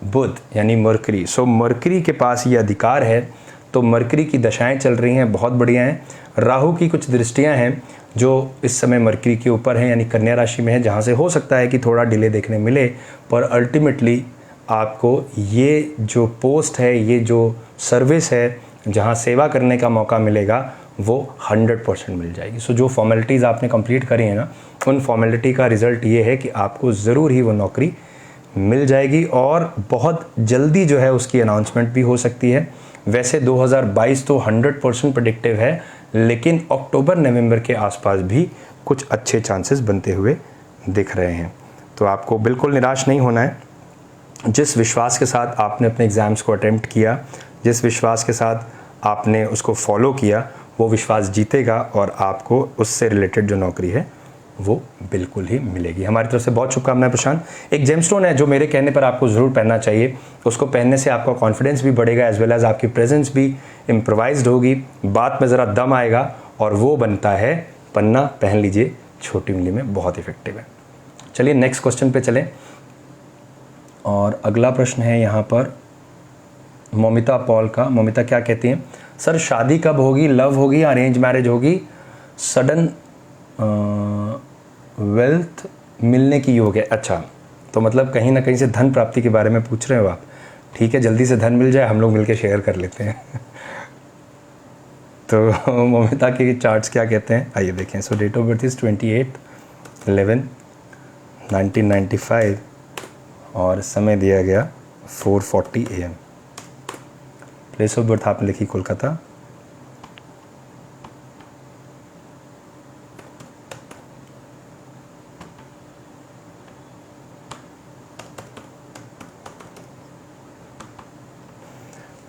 बुध यानी मरकरी। सो मरकरी के पास ये अधिकार है, तो मरकरी की दशाएं चल रही हैं, बहुत बढ़िया हैं। राहु की कुछ दृष्टियां हैं जो इस समय मरकरी के ऊपर हैं, यानी कन्या राशि में है, जहाँ से हो सकता है कि थोड़ा डिले देखने मिले, पर अल्टीमेटली आपको ये जो पोस्ट है, ये जो सर्विस है, जहाँ सेवा करने का मौका मिलेगा, वो 100% मिल जाएगी। सो जो फॉर्मेलिटीज़ आपने कंप्लीट करी है ना, उन फॉर्मेलिटी का रिज़ल्ट ये है कि आपको ज़रूर ही वो नौकरी मिल जाएगी, और बहुत जल्दी जो है उसकी अनाउंसमेंट भी हो सकती है। वैसे 2022 तो 100% प्रेडिक्टिव है, लेकिन अक्टूबर नवंबर के आसपास भी कुछ अच्छे चांसेस बनते हुए दिख रहे हैं। तो आपको बिल्कुल निराश नहीं होना है। जिस विश्वास के साथ आपने अपने एग्ज़ाम्स को अटेम्प्ट किया, जिस विश्वास के साथ आपने उसको फॉलो किया, वो विश्वास जीतेगा और आपको उससे रिलेटेड जो नौकरी है वो बिल्कुल ही मिलेगी। हमारी तरफ से बहुत शुभकामनाएं प्रशांत। एक जेमस्टोन है जो मेरे कहने पर आपको ज़रूर पहनना चाहिए। उसको पहनने से आपका कॉन्फिडेंस भी बढ़ेगा, एज वेल एज आपकी प्रेजेंस भी इम्प्रोवाइज्ड होगी, बात में ज़रा दम आएगा, और वो बनता है पन्ना। पहन लीजिए, छोटी उंगली में बहुत इफेक्टिव है। चलिए नेक्स्ट क्वेश्चन पे चलें, और अगला प्रश्न है यहाँ पर मोमिता पॉल का। मोमिता क्या कहती हैं, सर शादी कब होगी, लव होगी, अरेंज मैरिज होगी, सडन वेल्थ मिलने की योग है? अच्छा, तो मतलब कहीं ना कहीं से धन प्राप्ति के बारे में पूछ रहे हो आप। ठीक है, जल्दी से धन मिल जाए, हम लोग मिलकर शेयर कर लेते हैं। तो मोमिता के चार्ट्स क्या कहते हैं, आइए देखें। सो डेट ऑफ बर्थ इज 28/11/1995 और समय दिया गया 4:40 AM। प्लेस ऑफ बर्थ आपने लिखी कोलकाता।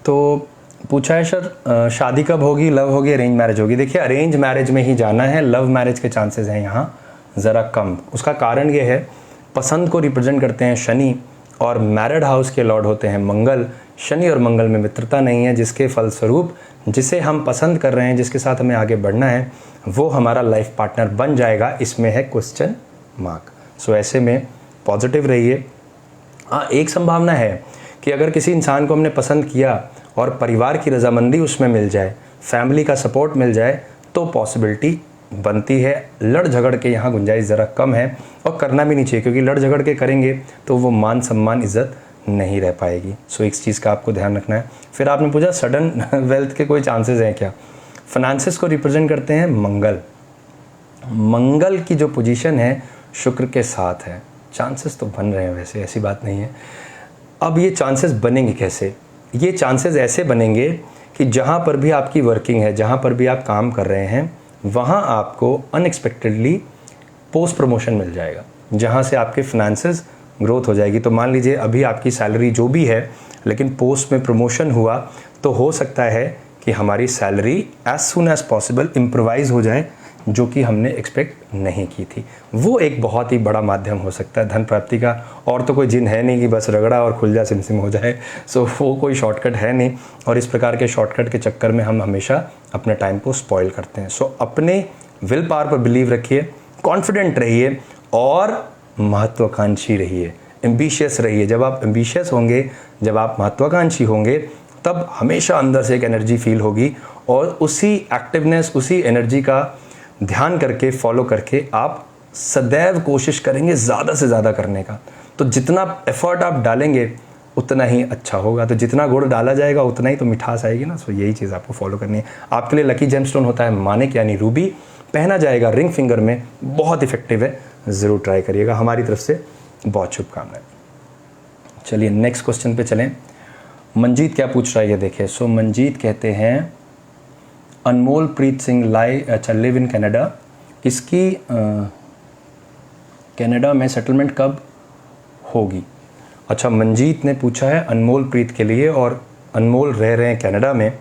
तो पूछा है सर शादी कब होगी, लव होगी, अरेंज मैरिज होगी। देखिए अरेंज मैरिज में ही जाना है, लव मैरिज के चांसेस हैं यहाँ ज़रा कम। उसका कारण ये है, पसंद को रिप्रेजेंट करते हैं शनि और मैरिड हाउस के लॉर्ड होते हैं मंगल। शनि और मंगल में मित्रता नहीं है, जिसके फलस्वरूप जिसे हम पसंद कर रहे हैं, जिसके साथ हमें आगे बढ़ना है, वो हमारा लाइफ पार्टनर बन जाएगा, इसमें है क्वेश्चन मार्क। सो ऐसे में पॉजिटिव रहिए। हाँ, एक संभावना है कि अगर किसी इंसान को हमने पसंद किया और परिवार की रजामंदी उसमें मिल जाए, फैमिली का सपोर्ट मिल जाए, तो पॉसिबिलिटी बनती है। लड़ झगड़ के यहाँ गुंजाइश ज़रा कम है और करना भी नहीं चाहिए, क्योंकि लड़ झगड़ के करेंगे तो वो मान सम्मान इज़्ज़त नहीं रह पाएगी। सो इस चीज़ का आपको ध्यान रखना है। फिर आपने पूछा सडन वेल्थ के कोई चांसेस हैं क्या। फाइनेंसिस को रिप्रेजेंट करते हैं मंगल। मंगल की जो पोजीशन है शुक्र के साथ है, चांसेस तो बन रहे हैं, वैसे ऐसी बात नहीं है। अब ये चांसेस बनेंगे कैसे, ये चांसेस ऐसे बनेंगे कि जहाँ पर भी आपकी वर्किंग है, जहाँ पर भी आप काम कर रहे हैं, वहाँ आपको अनएक्सपेक्टेडली पोस्ट प्रमोशन मिल जाएगा, जहाँ से आपके फाइनेंसेस ग्रोथ हो जाएगी। तो मान लीजिए अभी आपकी सैलरी जो भी है, लेकिन पोस्ट में प्रमोशन हुआ, तो हो सकता है कि हमारी salary as soon as possible improvise हो जाए, जो कि हमने एक्सपेक्ट नहीं की थी। वो एक बहुत ही बड़ा माध्यम हो सकता है धन प्राप्ति का। और तो कोई जिन है नहीं कि बस रगड़ा और खुल जा सिमसिम हो जाए। सो वो कोई शॉर्टकट है नहीं, और इस प्रकार के शॉर्टकट के चक्कर में हम हमेशा अपने टाइम को स्पॉइल करते हैं। सो अपने विल पावर पर बिलीव रखिए, कॉन्फिडेंट रहिए और महत्वाकांक्षी रहिए, एम्बिशियस रहिए। जब आप एम्बिशियस होंगे, जब आप महत्वाकांक्षी होंगे, तब हमेशा अंदर से एक एनर्जी फील होगी, और उसी एक्टिवनेस, उसी एनर्जी का ध्यान करके, फॉलो करके आप सदैव कोशिश करेंगे ज़्यादा से ज़्यादा करने का। तो जितना एफर्ट आप डालेंगे उतना ही अच्छा होगा। तो जितना गुड़ डाला जाएगा उतना ही तो मिठास आएगी ना। सो यही चीज़ आपको फॉलो करनी है। आपके लिए लकी जेमस्टोन होता है मानिक यानी रूबी, पहना जाएगा रिंग फिंगर में, बहुत इफेक्टिव है, ज़रूर ट्राई करिएगा। हमारी तरफ से बहुत शुभकामनाएं। चलिए नेक्स्ट क्वेश्चन पे चलें। मंजीत क्या पूछ रहा है ये देखिए। सो मंजीत कहते हैं अनमोल Preet Singh live in Canada, इसकी कनाडा में सेटलमेंट कब होगी। अच्छा, मंजीत ने पूछा है अनमोल प्रीत के लिए, और अनमोल रह रहे हैं कनाडा में,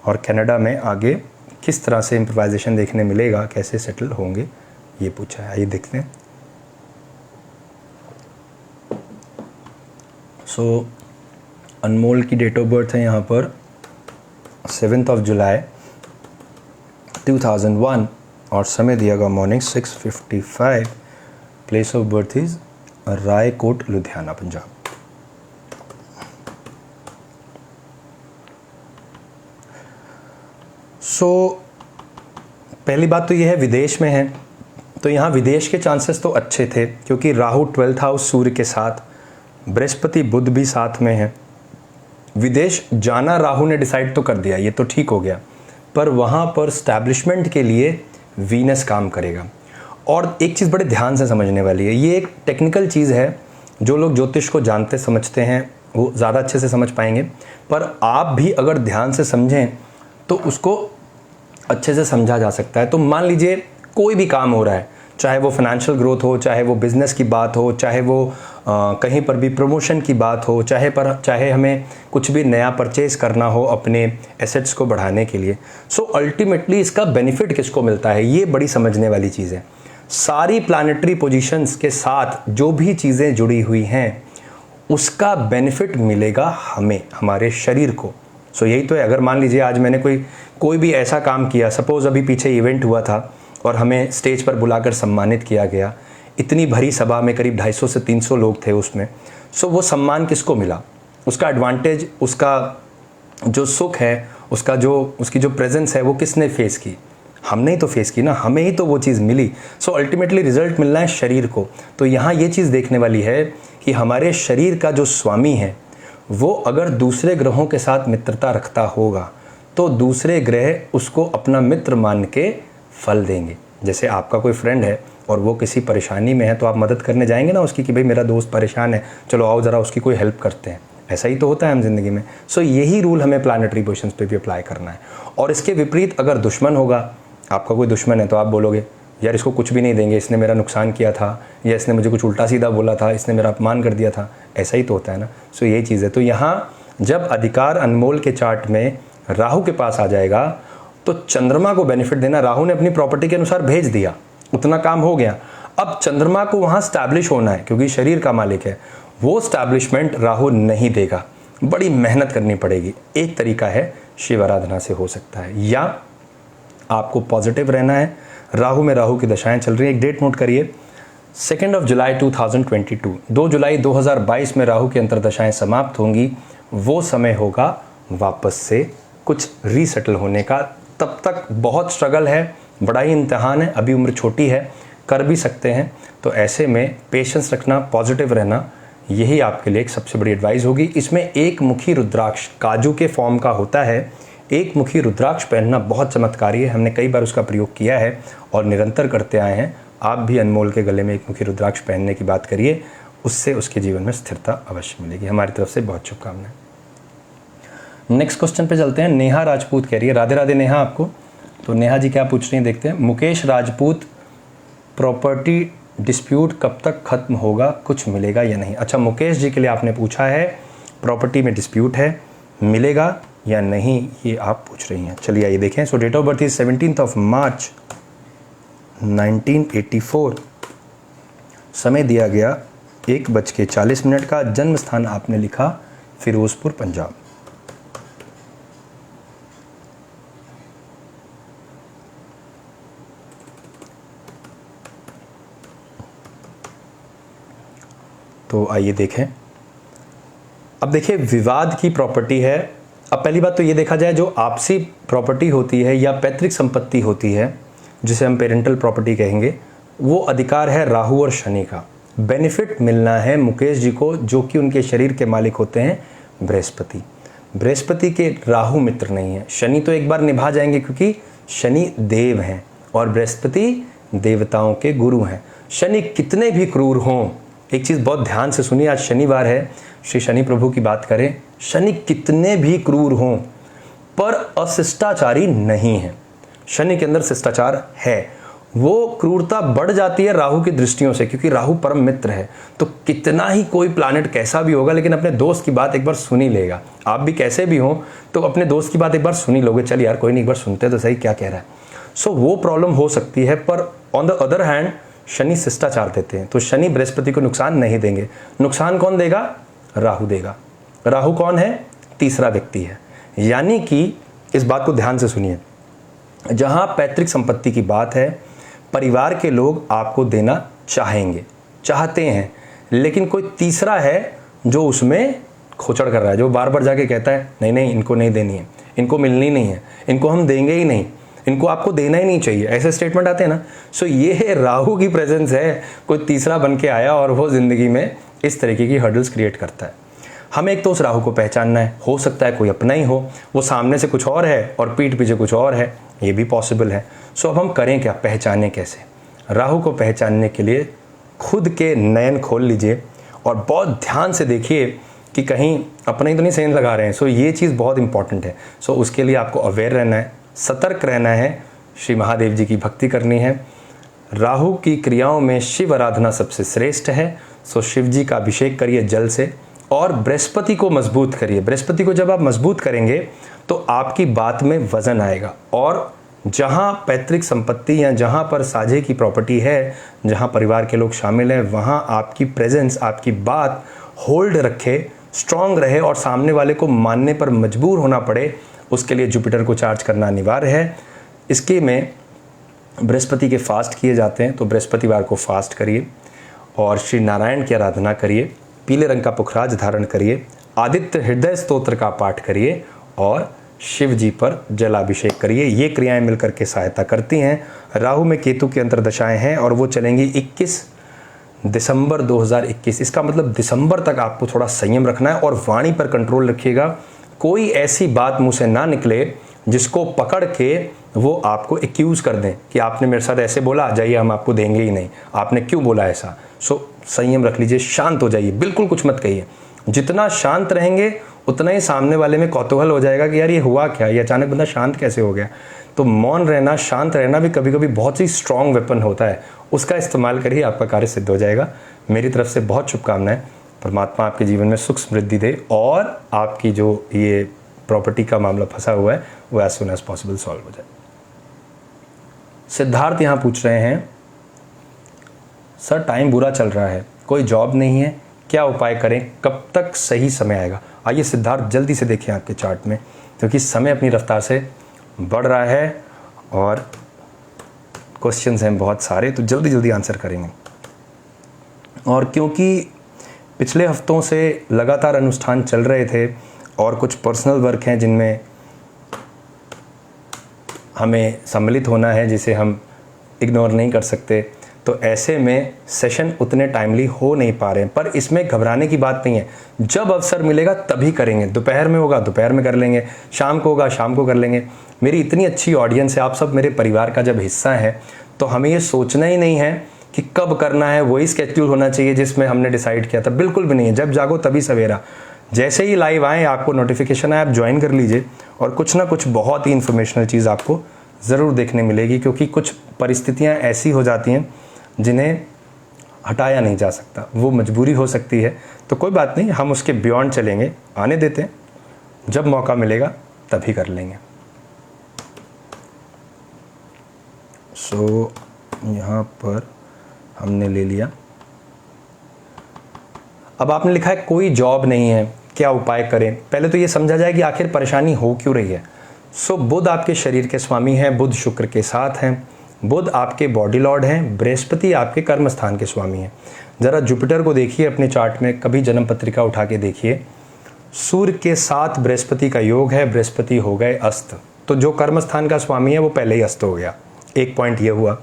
और कनाडा में आगे किस तरह से इम्प्रोवाइजेशन देखने मिलेगा, कैसे सेटल होंगे, ये पूछा है। आइए देखते हैं। सो अनमोल की डेट ऑफ बर्थ है यहाँ पर 7 जुलाई 2001, और समय दिया गया morning 6:55। Place of birth is Raikot, Ludhiana, Punjab. So पहली बात तो यह है विदेश में है, तो यहाँ विदेश के चांसेस तो अच्छे थे, क्योंकि राहु 12th हाउस सूर्य के साथ, बृहस्पति बुध भी साथ में है। विदेश जाना राहु ने डिसाइड तो कर दिया, ये तो ठीक हो गया, पर वहाँ पर स्टैब्लिशमेंट के लिए वीनस काम करेगा। और एक चीज़ बड़े ध्यान से समझने वाली है, ये एक टेक्निकल चीज़ है, जो लोग ज्योतिष को जानते समझते हैं वो ज़्यादा अच्छे से समझ पाएंगे, पर आप भी अगर ध्यान से समझें तो उसको अच्छे से समझा जा सकता है। तो मान लीजिए कोई भी काम हो रहा है, चाहे वो फाइनेंशियल ग्रोथ हो, चाहे वो बिज़नेस की बात हो, चाहे वो कहीं पर भी प्रमोशन की बात हो, चाहे हमें कुछ भी नया परचेज़ करना हो अपने एसेट्स को बढ़ाने के लिए। सो अल्टीमेटली इसका बेनिफिट किसको मिलता है, ये बड़ी समझने वाली चीज़ है। सारी प्लानिटरी पोजीशंस के साथ जो भी चीज़ें जुड़ी हुई हैं, उसका बेनिफिट मिलेगा हमें, हमारे शरीर को। सो यही तो है। अगर मान लीजिए आज मैंने कोई भी ऐसा काम किया, सपोज़ अभी पीछे इवेंट हुआ था और हमें स्टेज पर बुलाकर सम्मानित किया गया, इतनी भरी सभा में करीब 250 से 300 लोग थे उसमें। सो वो सम्मान किसको मिला, उसका एडवांटेज, उसका जो सुख है, उसकी जो प्रेजेंस है, वो किसने फेस की, हमने ही तो फेस की ना, हमें ही तो वो चीज़ मिली। सो अल्टीमेटली रिजल्ट मिलना है शरीर को। तो यहाँ ये चीज़ देखने वाली है कि हमारे शरीर का जो स्वामी है, वो अगर दूसरे ग्रहों के साथ मित्रता रखता होगा, तो दूसरे ग्रह उसको अपना मित्र मान के फल देंगे। जैसे आपका कोई फ्रेंड है और वो किसी परेशानी में है, तो आप मदद करने जाएंगे ना उसकी, कि भाई मेरा दोस्त परेशान है, चलो आओ ज़रा उसकी कोई हेल्प करते हैं। ऐसा ही तो होता है हम ज़िंदगी में। सो यही रूल हमें प्लानिटरी पोजीशंस पे भी अप्लाई करना है। और इसके विपरीत अगर दुश्मन होगा, आपका कोई दुश्मन है, तो आप बोलोगे यार इसको कुछ भी नहीं देंगे, इसने मेरा नुकसान किया था, या इसने मुझे कुछ उल्टा सीधा बोला था, इसने मेरा अपमान कर दिया था। ऐसा ही तो होता है ना। सो यही चीज़ है। तो यहाँ जब अधिकार अनमोल के चार्ट में राहु के पास आ जाएगा तो चंद्रमा को बेनिफिट देना, राहु ने अपनी प्रॉपर्टी के अनुसार भेज दिया, उतना काम हो गया। अब चंद्रमा को वहां स्टैब्लिश होना है क्योंकि शरीर का मालिक है, वो स्टैब्लिशमेंट राहु नहीं देगा, बड़ी मेहनत करनी पड़ेगी। एक तरीका है शिव आराधना से हो सकता है, या आपको पॉजिटिव रहना है। राहु में राहु की दशाएं चल रही है, एक डेट नोट करिए 2 जुलाई 2022, 2 जुलाई 2022 में राहु की अंतर्दशाएं समाप्त होंगी। वो समय होगा वापस से कुछ रीसेटल होने का। तब तक बहुत स्ट्रगल है, बड़ा ही इम्तिहान है, अभी उम्र छोटी है, कर भी सकते हैं। तो ऐसे में पेशेंस रखना, पॉजिटिव रहना, यही आपके लिए एक सबसे बड़ी एडवाइस होगी। इसमें एक मुखी रुद्राक्ष काजू के फॉर्म का होता है, एक मुखी रुद्राक्ष पहनना बहुत चमत्कारी है। हमने कई बार उसका प्रयोग किया है और निरंतर करते आए हैं। आप भी अनमोल के गले में एक मुखी रुद्राक्ष पहनने की बात करिए, उससे उसके जीवन में स्थिरता अवश्य मिलेगी। हमारी तरफ से बहुत शुभकामनाएं। नेक्स्ट क्वेश्चन पे चलते हैं। नेहा राजपूत कह रही है, राधे राधे नेहा आपको। तो नेहा जी क्या पूछ रही हैं देखते हैं। मुकेश राजपूत, प्रॉपर्टी डिस्प्यूट कब तक खत्म होगा, कुछ मिलेगा या नहीं? अच्छा, मुकेश जी के लिए आपने पूछा है प्रॉपर्टी में डिस्प्यूट है, मिलेगा या नहीं, ये आप पूछ रही हैं। चलिए आइए देखें। सो डेट ऑफ बर्थ इज 17 मार्च 1984। समय दिया गया 1:40 का। जन्म स्थान आपने लिखा फिरोजपुर पंजाब। तो आइए देखें। अब देखिए, विवाद की प्रॉपर्टी है। अब पहली बात तो ये देखा जाए, जो आपसी प्रॉपर्टी होती है या पैतृक संपत्ति होती है, जिसे हम पेरेंटल प्रॉपर्टी कहेंगे, वो अधिकार है राहु और शनि का। बेनिफिट मिलना है मुकेश जी को, जो कि उनके शरीर के मालिक होते हैं बृहस्पति। बृहस्पति के राहु मित्र नहीं है। शनि तो एक बार निभा जाएंगे क्योंकि शनि देव हैं और बृहस्पति देवताओं के गुरु हैं। शनि कितने भी क्रूर हों, एक चीज़ बहुत ध्यान से सुनिए, आज शनिवार है, श्री शनि प्रभु की बात करें। शनि कितने भी क्रूर हों पर अशिष्टाचारी नहीं है। शनि के अंदर शिष्टाचार है। वो क्रूरता बढ़ जाती है राहु की दृष्टियों से, क्योंकि राहु परम मित्र है। तो कितना ही कोई प्लानेट कैसा भी होगा, लेकिन अपने दोस्त की बात एक बार सुन ही लेगा। आप भी कैसे भी हो तो अपने दोस्त की बात एक बार सुन ही लोगे, चल यार कोई नहीं, एक बार सुनते तो सही क्या कह रहा है। सो वो प्रॉब्लम हो सकती है। पर on the other hand Shani शिष्टाचार देते हैं, तो शनि बृहस्पति को नुकसान नहीं देंगे। नुकसान कौन देगा? राहु देगा। राहु कौन है? तीसरा व्यक्ति है। यानी कि इस बात को ध्यान से सुनिए, जहां पैतृक संपत्ति की बात है, परिवार के लोग आपको देना चाहते हैं, लेकिन कोई तीसरा है जो उसमें खोचड़ कर रहा है, जो बार बार जाके कहता है नहीं नहीं इनको नहीं देनी है, इनको मिलनी नहीं है, इनको हम देंगे ही नहीं, इनको आपको देना ही नहीं चाहिए, ऐसे स्टेटमेंट आते हैं ना। सो ये राहु की प्रेजेंस है, कोई तीसरा बन के आया और वो जिंदगी में इस तरीके की हर्डल्स क्रिएट करता है। हमें एक तो उस राहु को पहचानना है। हो सकता है कोई अपना ही हो, वो सामने से कुछ और है और पीठ पीछे कुछ और है, ये भी पॉसिबल है। सो अब हम करें क्या, पहचानें कैसे? राहु को पहचानने के लिए खुद के नयन खोल लीजिए और बहुत ध्यान से देखिए कि कहीं अपना ही तो नहीं सेंध लगा रहे हैं। सो ये चीज़ बहुत इंपॉर्टेंट है। सो उसके लिए आपको अवेयर रहना है, सतर्क रहना है, श्री महादेव जी की भक्ति करनी है। राहु की क्रियाओं में शिव आराधना सबसे श्रेष्ठ है। सो शिव जी का अभिषेक करिए जल से और बृहस्पति को मजबूत करिए। बृहस्पति को जब आप मजबूत करेंगे तो आपकी बात में वजन आएगा, और जहां पैतृक संपत्ति या जहां पर साझे की प्रॉपर्टी है, जहां परिवार के लोग शामिल हैं, वहां आपकी प्रेजेंस, आपकी बात होल्ड रखे, स्ट्रांग रहे और सामने वाले को मानने पर मजबूर होना पड़े, उसके लिए जुपिटर को चार्ज करना अनिवार्य है। इसके में बृहस्पति के फास्ट किए जाते हैं, तो बृहस्पतिवार को फास्ट करिए और श्री नारायण की आराधना करिए, पीले रंग का पुखराज धारण करिए, आदित्य हृदय स्तोत्र का पाठ करिए और शिव जी पर जलाभिषेक करिए। ये क्रियाएं मिलकर के सहायता करती हैं। राहु में केतु की अंतर्दशाएं हैं और वो चलेंगी 21 दिसंबर 2021। इसका मतलब दिसंबर तक आपको थोड़ा संयम रखना है और वाणी पर कंट्रोल रखिएगा। कोई ऐसी बात मुंह से ना निकले जिसको पकड़ के वो आपको एक्यूज कर दें कि आपने मेरे साथ ऐसे बोला, जाइए हम आपको देंगे ही नहीं, आपने क्यों बोला ऐसा। सो संयम रख लीजिए, शांत हो जाइए, बिल्कुल कुछ मत कहिए। जितना शांत रहेंगे उतना ही सामने वाले में कौतूहल हो जाएगा कि यार ये हुआ क्या, ये अचानक बंदा शांत कैसे हो गया। तो मौन रहना, शांत रहना भी कभी कभी बहुत ही स्ट्रॉन्ग वेपन होता है, उसका इस्तेमाल करिए, आपका कार्य सिद्ध हो जाएगा। मेरी तरफ से बहुत शुभकामनाएं। परमात्मा आपके जीवन में सुख समृद्धि दे और आपकी जो ये प्रॉपर्टी का मामला फंसा हुआ है वो as soon as possible solve हो जाए। सिद्धार्थ यहाँ पूछ रहे हैं, सर टाइम बुरा चल रहा है, कोई जॉब नहीं है, क्या उपाय करें, कब तक सही समय आएगा? आइए सिद्धार्थ जल्दी से देखें आपके चार्ट में, क्योंकि समय अपनी रफ्तार से बढ़ रहा है और क्वेश्चंस हैं बहुत सारे, तो जल्दी जल्दी आंसर करेंगे। और क्योंकि पिछले हफ्तों से लगातार अनुष्ठान चल रहे थे और कुछ पर्सनल वर्क हैं जिनमें हमें सम्मिलित होना है, जिसे हम इग्नोर नहीं कर सकते, तो ऐसे में सेशन उतने टाइमली हो नहीं पा रहे हैं। पर इसमें घबराने की बात नहीं है, जब अवसर मिलेगा तभी करेंगे। दोपहर में होगा दोपहर में कर लेंगे, शाम को होगा शाम को कर लेंगे। मेरी इतनी अच्छी ऑडियंस है, आप सब मेरे परिवार का जब हिस्सा है, तो हमें ये सोचना ही नहीं है कि कब करना है, वही स्केड्यूल होना चाहिए जिसमें हमने डिसाइड किया था। बिल्कुल भी नहीं है, जब जागो तभी सवेरा। जैसे ही लाइव आए, आपको नोटिफिकेशन आए, आप ज्वाइन कर लीजिए और कुछ ना कुछ बहुत ही इन्फॉर्मेशनल चीज़ आपको ज़रूर देखने मिलेगी, क्योंकि कुछ परिस्थितियाँ ऐसी हो जाती हैं जिन्हें हटाया नहीं जा सकता, वो मजबूरी हो सकती है। तो कोई बात नहीं, हम उसके बियॉन्ड चलेंगे, आने देते हैं, जब मौका मिलेगा तभी कर लेंगे। सो यहाँ पर हमने ले लिया। अब आपने लिखा है कोई जॉब नहीं है, क्या उपाय करें? पहले तो ये समझा जाए कि आखिर परेशानी हो क्यों रही है। सो बुध आपके शरीर के स्वामी हैं, बुध शुक्र के साथ हैं, बुध आपके बॉडी लॉर्ड हैं, बृहस्पति आपके कर्म स्थान के स्वामी हैं। ज़रा जुपिटर को देखिए अपने चार्ट में, कभी जन्म पत्रिका उठा के देखिए। सूर्य के साथ बृहस्पति का योग है, बृहस्पति हो गए अस्त, तो जो कर्म स्थान का स्वामी है वो पहले ही अस्त हो गया। एक पॉइंट ये हुआ।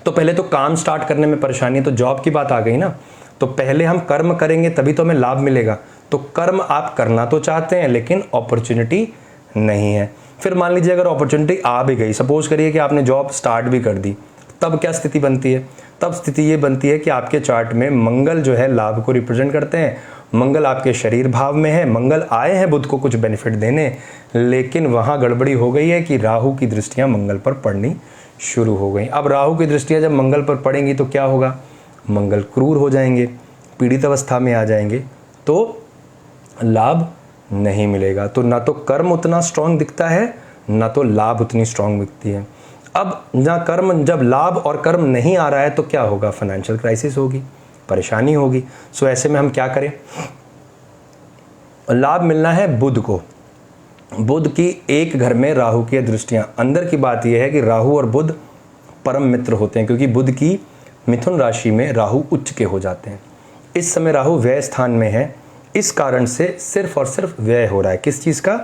तो पहले तो काम स्टार्ट करने में परेशानी है, तो जॉब की बात आ गई ना। तो पहले हम कर्म करेंगे तभी तो हमें लाभ मिलेगा। तो कर्म आप करना तो चाहते हैं लेकिन अपॉर्चुनिटी नहीं है। फिर मान लीजिए अगर अपॉर्चुनिटी आ भी गई, सपोज करिए कि आपने जॉब स्टार्ट भी कर दी, तब क्या स्थिति बनती है? तब स्थिति ये बनती है कि आपके चार्ट में मंगल जो है लाभ को रिप्रेजेंट करते हैं, मंगल आपके शरीर भाव में है, मंगल आए हैं बुध को कुछ बेनिफिट देने, लेकिन वहाँ गड़बड़ी हो गई है कि राहु की दृष्टियाँ मंगल पर पड़नी शुरू हो गई। अब राहु की दृष्टियाँ जब मंगल पर पड़ेंगी तो क्या होगा? मंगल क्रूर हो जाएंगे, पीड़ित अवस्था में आ जाएंगे, तो लाभ नहीं मिलेगा। तो ना तो कर्म उतना स्ट्रांग दिखता है, ना तो लाभ उतनी स्ट्रांग दिखती है। अब जब लाभ और कर्म नहीं आ रहा है तो क्या होगा? फाइनेंशियल क्राइसिस होगी, परेशानी होगी। सो ऐसे में हम क्या करें? लाभ मिलना है बुध को, बुध की एक घर में राहु की दृष्टियां। अंदर की बात यह है कि राहु और बुध परम मित्र होते हैं, क्योंकि बुध की मिथुन राशि में राहु उच्च के हो जाते हैं। इस समय राहु व्यय स्थान में है, इस कारण से सिर्फ और सिर्फ व्यय हो रहा है। किस चीज़ का?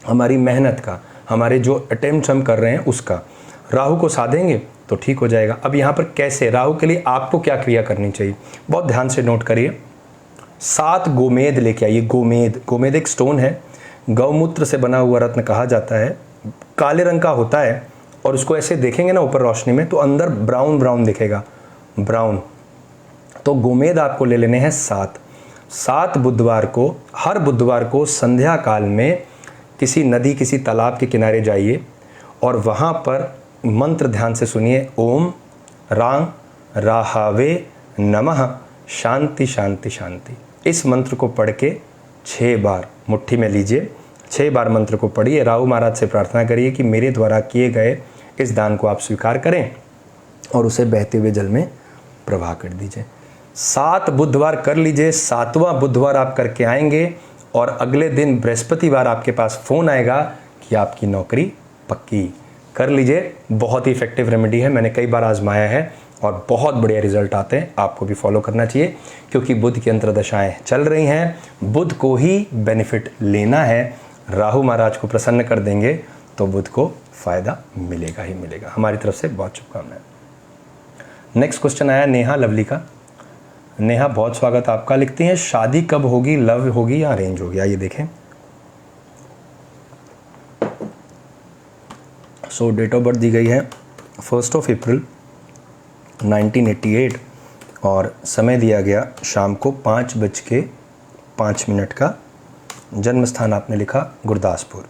हमारी मेहनत का, हमारे जो अटेम्प्ट हम कर रहे हैं उसका। राहु को साधेंगे तो ठीक हो जाएगा। अब यहाँ पर कैसे? राहु के लिए आपको क्या क्रिया करनी चाहिए, बहुत ध्यान से नोट करिए। 7 गोमेद लेके आइए। गोमेद एक स्टोन है, गौमूत्र से बना हुआ रत्न कहा जाता है, काले रंग का होता है और उसको ऐसे देखेंगे ना ऊपर रोशनी में तो अंदर ब्राउन ब्राउन दिखेगा, ब्राउन। तो गोमेद आपको ले लेने हैं 7 बुधवार को, हर बुधवार को संध्या काल में किसी नदी किसी तालाब के किनारे जाइए और वहाँ पर मंत्र ध्यान से सुनिए, ओम रांग राहावे नमः शांति शांति शांति। इस मंत्र को पढ़ के 6 बार मुट्ठी में लीजिए, 6 बार मंत्र को पढ़िए। राहु महाराज से प्रार्थना करिए कि मेरे द्वारा किए गए इस दान को आप स्वीकार करें और उसे बहते हुए जल में प्रवाह कर दीजिए। 7 बुधवार कर लीजिए, 7वां बुधवार आप करके आएंगे और अगले दिन बृहस्पतिवार आपके पास फ़ोन आएगा कि आपकी नौकरी पक्की। कर लीजिए, बहुत ही इफेक्टिव रेमेडी है, मैंने कई बार आजमाया है और बहुत बढ़िया रिजल्ट आते हैं। आपको भी फॉलो करना चाहिए, क्योंकि बुध की अंतर्दशाएं चल रही हैं, बुध को ही बेनिफिट लेना है। राहु महाराज को प्रसन्न कर देंगे तो बुध को फ़ायदा मिलेगा ही मिलेगा। हमारी तरफ से बहुत शुभकामनाएं। नेक्स्ट क्वेश्चन आया नेहा लवली का। नेहा बहुत स्वागत आपका। लिखती हैं शादी कब होगी, लव होगी या अरेंज होगी? आइए देखें। सो डेट ऑफ बर्थ दी गई है 1 अप्रैल 1988 और समय दिया गया शाम को 5:05 का। जन्म स्थान आपने लिखा गुरदासपुर।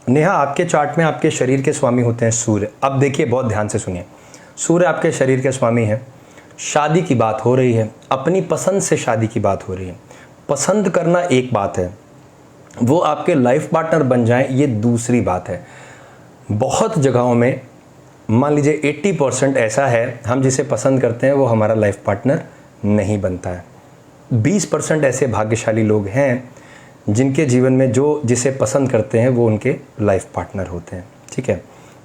नेहा, आपके चार्ट में आपके शरीर के स्वामी होते हैं सूर्य। अब देखिए, बहुत ध्यान से सुनिए, सूर्य आपके शरीर के स्वामी हैं। शादी की बात हो रही है, अपनी पसंद से शादी की बात हो रही है। पसंद करना एक बात है, वो आपके लाइफ पार्टनर बन जाएं ये दूसरी बात है। बहुत जगहों में मान लीजिए 80% ऐसा है, हम जिसे पसंद करते हैं वो हमारा लाइफ पार्टनर नहीं बनता है। 20% ऐसे भाग्यशाली लोग हैं जिनके जीवन में जो जिसे पसंद करते हैं वो उनके लाइफ पार्टनर होते हैं, ठीक है।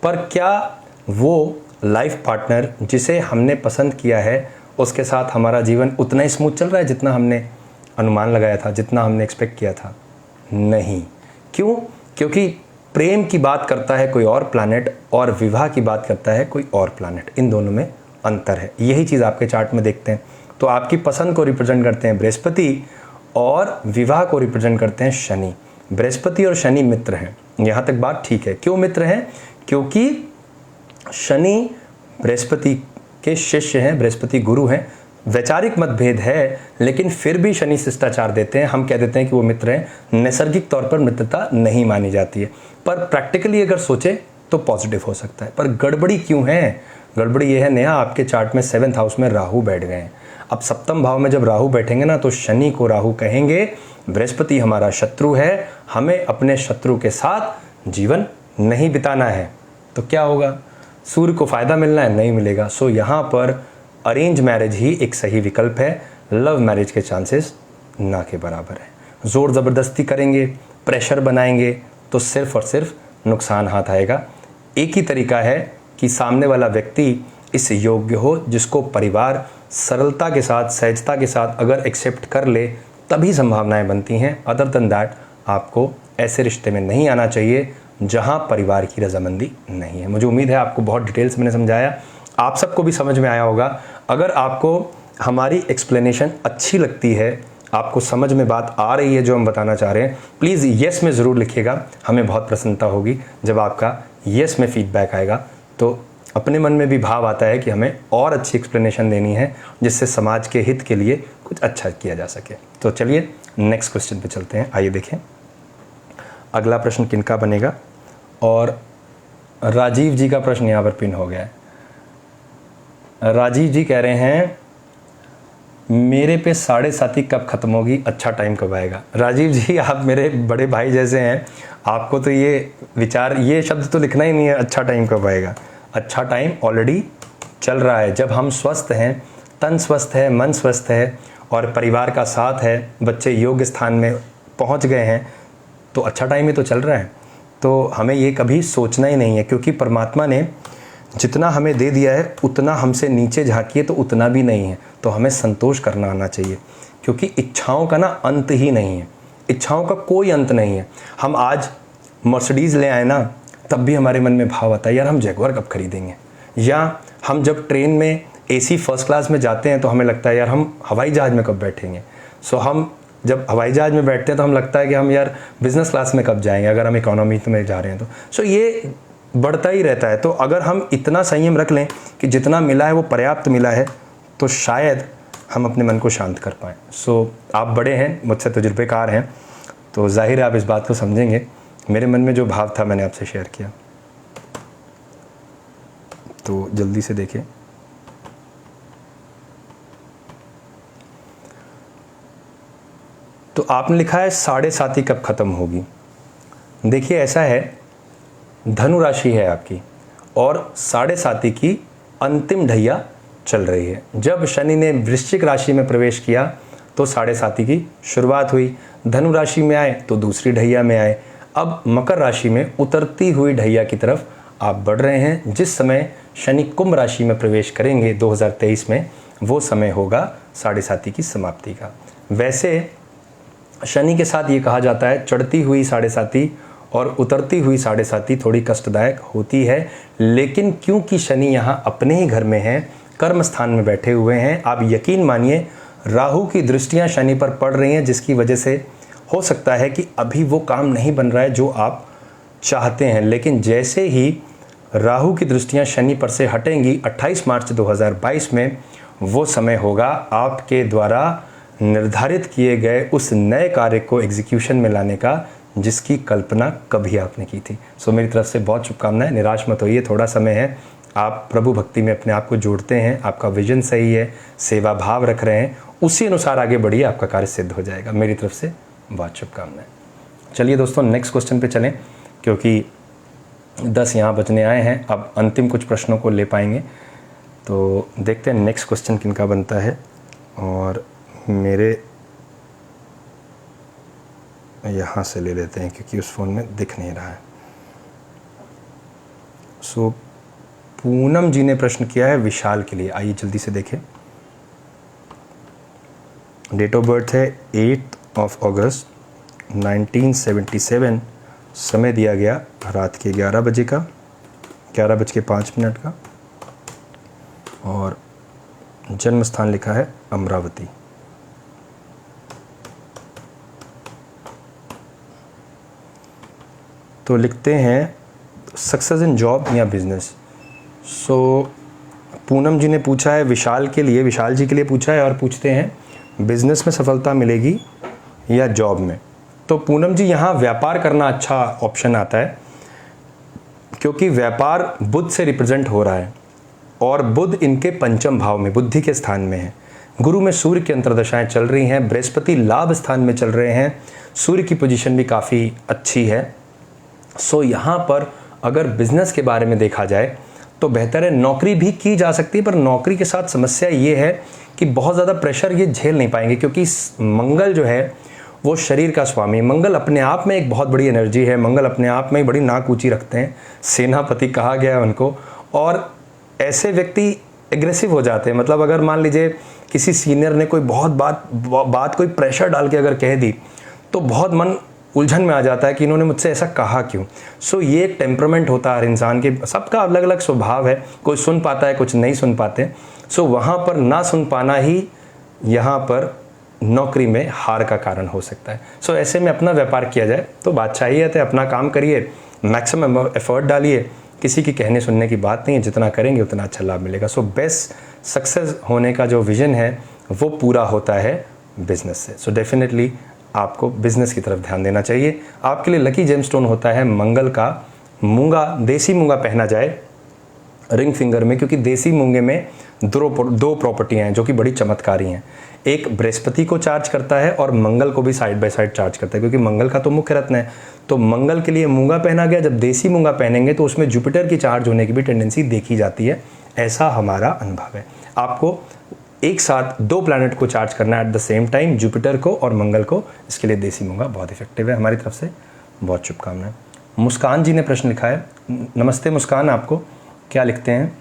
पर क्या वो लाइफ पार्टनर जिसे हमने पसंद किया है उसके साथ हमारा जीवन उतना ही स्मूथ चल रहा है जितना हमने अनुमान लगाया था, जितना हमने एक्सपेक्ट किया था? नहीं। क्यों? क्योंकि प्रेम की बात करता है कोई और प्लैनेट और विवाह की बात करता है कोई और प्लैनेट। इन दोनों में अंतर है। यही चीज़ आपके चार्ट में देखते हैं। तो आपकी पसंद को रिप्रेजेंट करते हैं बृहस्पति और विवाह को रिप्रेजेंट करते हैं शनि। बृहस्पति और शनि मित्र हैं, यहाँ तक बात ठीक है। क्यों मित्र हैं? क्योंकि शनि बृहस्पति के शिष्य हैं, बृहस्पति गुरु हैं। वैचारिक मतभेद है लेकिन फिर भी शनि शिष्टाचार देते हैं। हम कह देते हैं कि वो मित्र हैं। नैसर्गिक तौर पर मित्रता नहीं मानी जाती है, पर प्रैक्टिकली अगर सोचे तो पॉजिटिव हो सकता है। पर गड़बड़ी क्यों है? गड़बड़ी ये है नेहा, आपके चार्ट में 7th हाउस में राहु बैठ गए हैं। अब सप्तम भाव में जब राहु बैठेंगे ना, तो शनि को राहु कहेंगे बृहस्पति हमारा शत्रु है, हमें अपने शत्रु के साथ जीवन नहीं बिताना है। तो क्या होगा? सूर्य को फायदा मिलना है, नहीं मिलेगा। सो यहाँ पर अरेंज मैरिज ही एक सही विकल्प है। लव मैरिज के चांसेस ना के बराबर है। ज़ोर ज़बरदस्ती करेंगे, प्रेशर बनाएंगे तो सिर्फ और सिर्फ नुकसान हाथ आएगा। एक ही तरीका है कि सामने वाला व्यक्ति इस योग्य हो जिसको परिवार सरलता के साथ, सहजता के साथ अगर एक्सेप्ट कर ले तभी संभावनाएं बनती हैं। अदर देन दैट आपको ऐसे रिश्ते में नहीं आना चाहिए जहां परिवार की रजामंदी नहीं है। मुझे उम्मीद है आपको बहुत डिटेल्स मैंने समझाया, आप सबको भी समझ में आया होगा। अगर आपको हमारी एक्सप्लेनेशन अच्छी लगती है, आपको समझ में बात आ रही है जो हम बताना चाह रहे हैं, प्लीज़ येस में ज़रूर लिखिएगा। हमें बहुत प्रसन्नता होगी जब आपका येस में फीडबैक आएगा। तो अपने मन में भी भाव आता है कि हमें और अच्छी एक्सप्लेनेशन देनी है जिससे समाज के हित के लिए कुछ अच्छा किया जा सके। तो चलिए नेक्स्ट क्वेश्चन पे चलते हैं। आइए देखें अगला प्रश्न किनका बनेगा। और राजीव जी का प्रश्न यहाँ पर पिन हो गया है। राजीव जी कह रहे हैं मेरे पे 7.5 कब ख़त्म होगी, अच्छा टाइम कब आएगा? राजीव जी, आप मेरे बड़े भाई जैसे हैं, आपको तो ये विचार, ये शब्द तो लिखना ही नहीं है अच्छा टाइम कब आएगा। अच्छा टाइम ऑलरेडी चल रहा है। जब हम स्वस्थ हैं, तन स्वस्थ है, मन स्वस्थ है और परिवार का साथ है, बच्चे योग्य स्थान में पहुंच गए हैं, तो अच्छा टाइम ही तो चल रहा है। तो हमें ये कभी सोचना ही नहीं है, क्योंकि परमात्मा ने जितना हमें दे दिया है उतना हमसे नीचे झांकिए तो उतना भी नहीं है। तो हमें संतोष करना आना चाहिए, क्योंकि इच्छाओं का ना अंत ही नहीं है। इच्छाओं का कोई अंत नहीं है। हम आज मर्सिडीज़ ले आए ना, तब भी हमारे मन में भाव आता है यार हम जैगुआर कब खरीदेंगे। या हम जब ट्रेन में एसी फर्स्ट क्लास में जाते हैं तो हमें लगता है यार हम हवाई जहाज़ में कब बैठेंगे। सो हम जब हवाई जहाज़ में बैठते हैं तो हम लगता है कि हम यार बिज़नेस क्लास में कब जाएंगे अगर हम इकोनॉमी में जा रहे हैं तो। सो ये बढ़ता ही रहता है। तो अगर हम इतना संयम रख लें कि जितना मिला है वो पर्याप्त मिला है, तो शायद हम अपने मन को शांत कर पाएँ। सो आप बड़े हैं, मुझसे तजुर्बेकार हैं, तो जाहिर है आप इस बात को समझेंगे। मेरे मन में जो भाव था मैंने आपसे शेयर किया। तो जल्दी से देखिए। तो आपने लिखा है 7.5 कब ख़त्म होगी। देखिए ऐसा है, धनु राशि है आपकी और 7.5 की अंतिम ढैया चल रही है। जब शनि ने वृश्चिक राशि में प्रवेश किया तो 7.5 की शुरुआत हुई। धनु राशि में आए तो दूसरी ढैया में आए। अब मकर राशि में उतरती हुई ढैया की तरफ आप बढ़ रहे हैं। जिस समय शनि कुंभ राशि में प्रवेश करेंगे 2023 में, वो समय होगा 7.5 की समाप्ति का। वैसे शनि के साथ ये कहा जाता है चढ़ती हुई 7.5 और उतरती हुई 7.5 थोड़ी कष्टदायक होती है, लेकिन क्योंकि शनि यहाँ अपने ही घर में है, कर्म स्थान में बैठे हुए हैं, आप यकीन मानिए राहु की दृष्टियाँ शनि पर पड़ रही हैं, जिसकी वजह से हो सकता है कि अभी वो काम नहीं बन रहा है जो आप चाहते हैं। लेकिन जैसे ही राहु की दृष्टियाँ शनि पर से हटेंगी 28 मार्च 2022 में, वो समय होगा आपके द्वारा निर्धारित किए गए उस नए कार्य को एग्जीक्यूशन में लाने का जिसकी कल्पना कभी आपने की थी। सो मेरी तरफ से बहुत शुभकामनाएं, निराश मत होइए, थोड़ा समय है, आप प्रभु भक्ति में अपने आप को जोड़ते हैं, आपका विजन सही है, सेवा भाव रख रहे हैं, उसी अनुसार आगे बढ़िए, आपका कार्य सिद्ध हो जाएगा। मेरी तरफ से बहुत शुभकामनाएं। चलिए दोस्तों नेक्स्ट क्वेश्चन पे चलें, क्योंकि 10 यहाँ बजने आए हैं, अब अंतिम कुछ प्रश्नों को ले पाएंगे। तो देखते हैं नेक्स्ट क्वेश्चन किनका बनता है, और मेरे यहाँ से ले लेते हैं क्योंकि उस फ़ोन में दिख नहीं रहा है। सो पूनम जी ने प्रश्न किया है विशाल के लिए, आइए जल्दी से देखें। डेट ऑफ बर्थ है 8 अगस्त 1977, समय दिया गया रात के 11 बजे का, 11:05 का, और जन्म स्थान लिखा है अमरावती। तो लिखते हैं सक्सेस इन जॉब या बिजनेस। सो पूनम जी ने पूछा है विशाल के लिए, विशाल जी के लिए पूछा है, और पूछते हैं बिजनेस में सफलता मिलेगी या जॉब में। तो पूनम जी यहाँ व्यापार करना अच्छा ऑप्शन आता है, क्योंकि व्यापार बुध से रिप्रेजेंट हो रहा है, और बुध इनके पंचम भाव में, बुद्धि के स्थान में है। गुरु में सूर्य की अंतर्दशाएं चल रही हैं, बृहस्पति लाभ स्थान में चल रहे हैं, सूर्य की पोजीशन भी काफ़ी अच्छी है। सो यहाँ पर अगर बिजनेस के बारे में देखा जाए तो बेहतर है, नौकरी भी की जा सकती है, पर नौकरी के साथ समस्या ये है कि बहुत ज़्यादा प्रेशर ये झेल नहीं पाएंगे, क्योंकि मंगल जो है वो शरीर का स्वामी, मंगल अपने आप में एक बहुत बड़ी एनर्जी है, मंगल अपने आप में ही बड़ी नाक ऊंची रखते हैं, सेनापति कहा गया है उनको, और ऐसे व्यक्ति एग्रेसिव हो जाते हैं। मतलब अगर मान लीजिए किसी सीनियर ने कोई बहुत बात कोई प्रेशर डाल के अगर कह दी, तो बहुत मन उलझन में आ जाता है कि इन्होंने मुझसे ऐसा कहा क्यों। सो ये एक टेम्परामेंट होता है हर इंसान के, सबका अलग अलग स्वभाव है, कोई सुन पाता है, कुछ नहीं सुन पाते। सो वहाँ पर ना सुन पाना ही यहाँ पर नौकरी में हार का कारण हो सकता है। सो ऐसे में अपना व्यापार किया जाए तो बादशाही है, अपना काम करिए, मैक्सिमम एफर्ट डालिए, किसी की कहने सुनने की बात नहीं है, जितना करेंगे उतना अच्छा लाभ मिलेगा। सो बेस्ट सक्सेस होने का जो विजन है वो पूरा होता है बिजनेस से। सो डेफिनेटली आपको बिजनेस की तरफ ध्यान देना चाहिए। आपके लिए लकी जेमस्टोन होता है मंगल का मूंगा, देसी मूंगा पहना जाए रिंग फिंगर में, क्योंकि देसी मूंगे में दो प्रॉपर्टियां हैं जो कि बड़ी चमत्कारी हैं। एक बृहस्पति को चार्ज करता है और मंगल को भी साइड बाय साइड चार्ज करता है, क्योंकि मंगल का तो मुख्य रत्न है। तो मंगल के लिए मूंगा पहना गया, जब देसी मूंगा पहनेंगे तो उसमें जुपिटर की चार्ज होने की भी टेंडेंसी देखी जाती है, ऐसा हमारा अनुभव है। आपको एक साथ 2 प्लैनेट को चार्ज करना है at the same time, Jupiter को और मंगल को, इसके लिए देसी मूंगा बहुत इफेक्टिव है। हमारी तरफ से बहुत शुभकामनाएं। मुस्कान जी ने प्रश्न लिखा है, नमस्ते मुस्कान, आपको क्या लिखते हैं,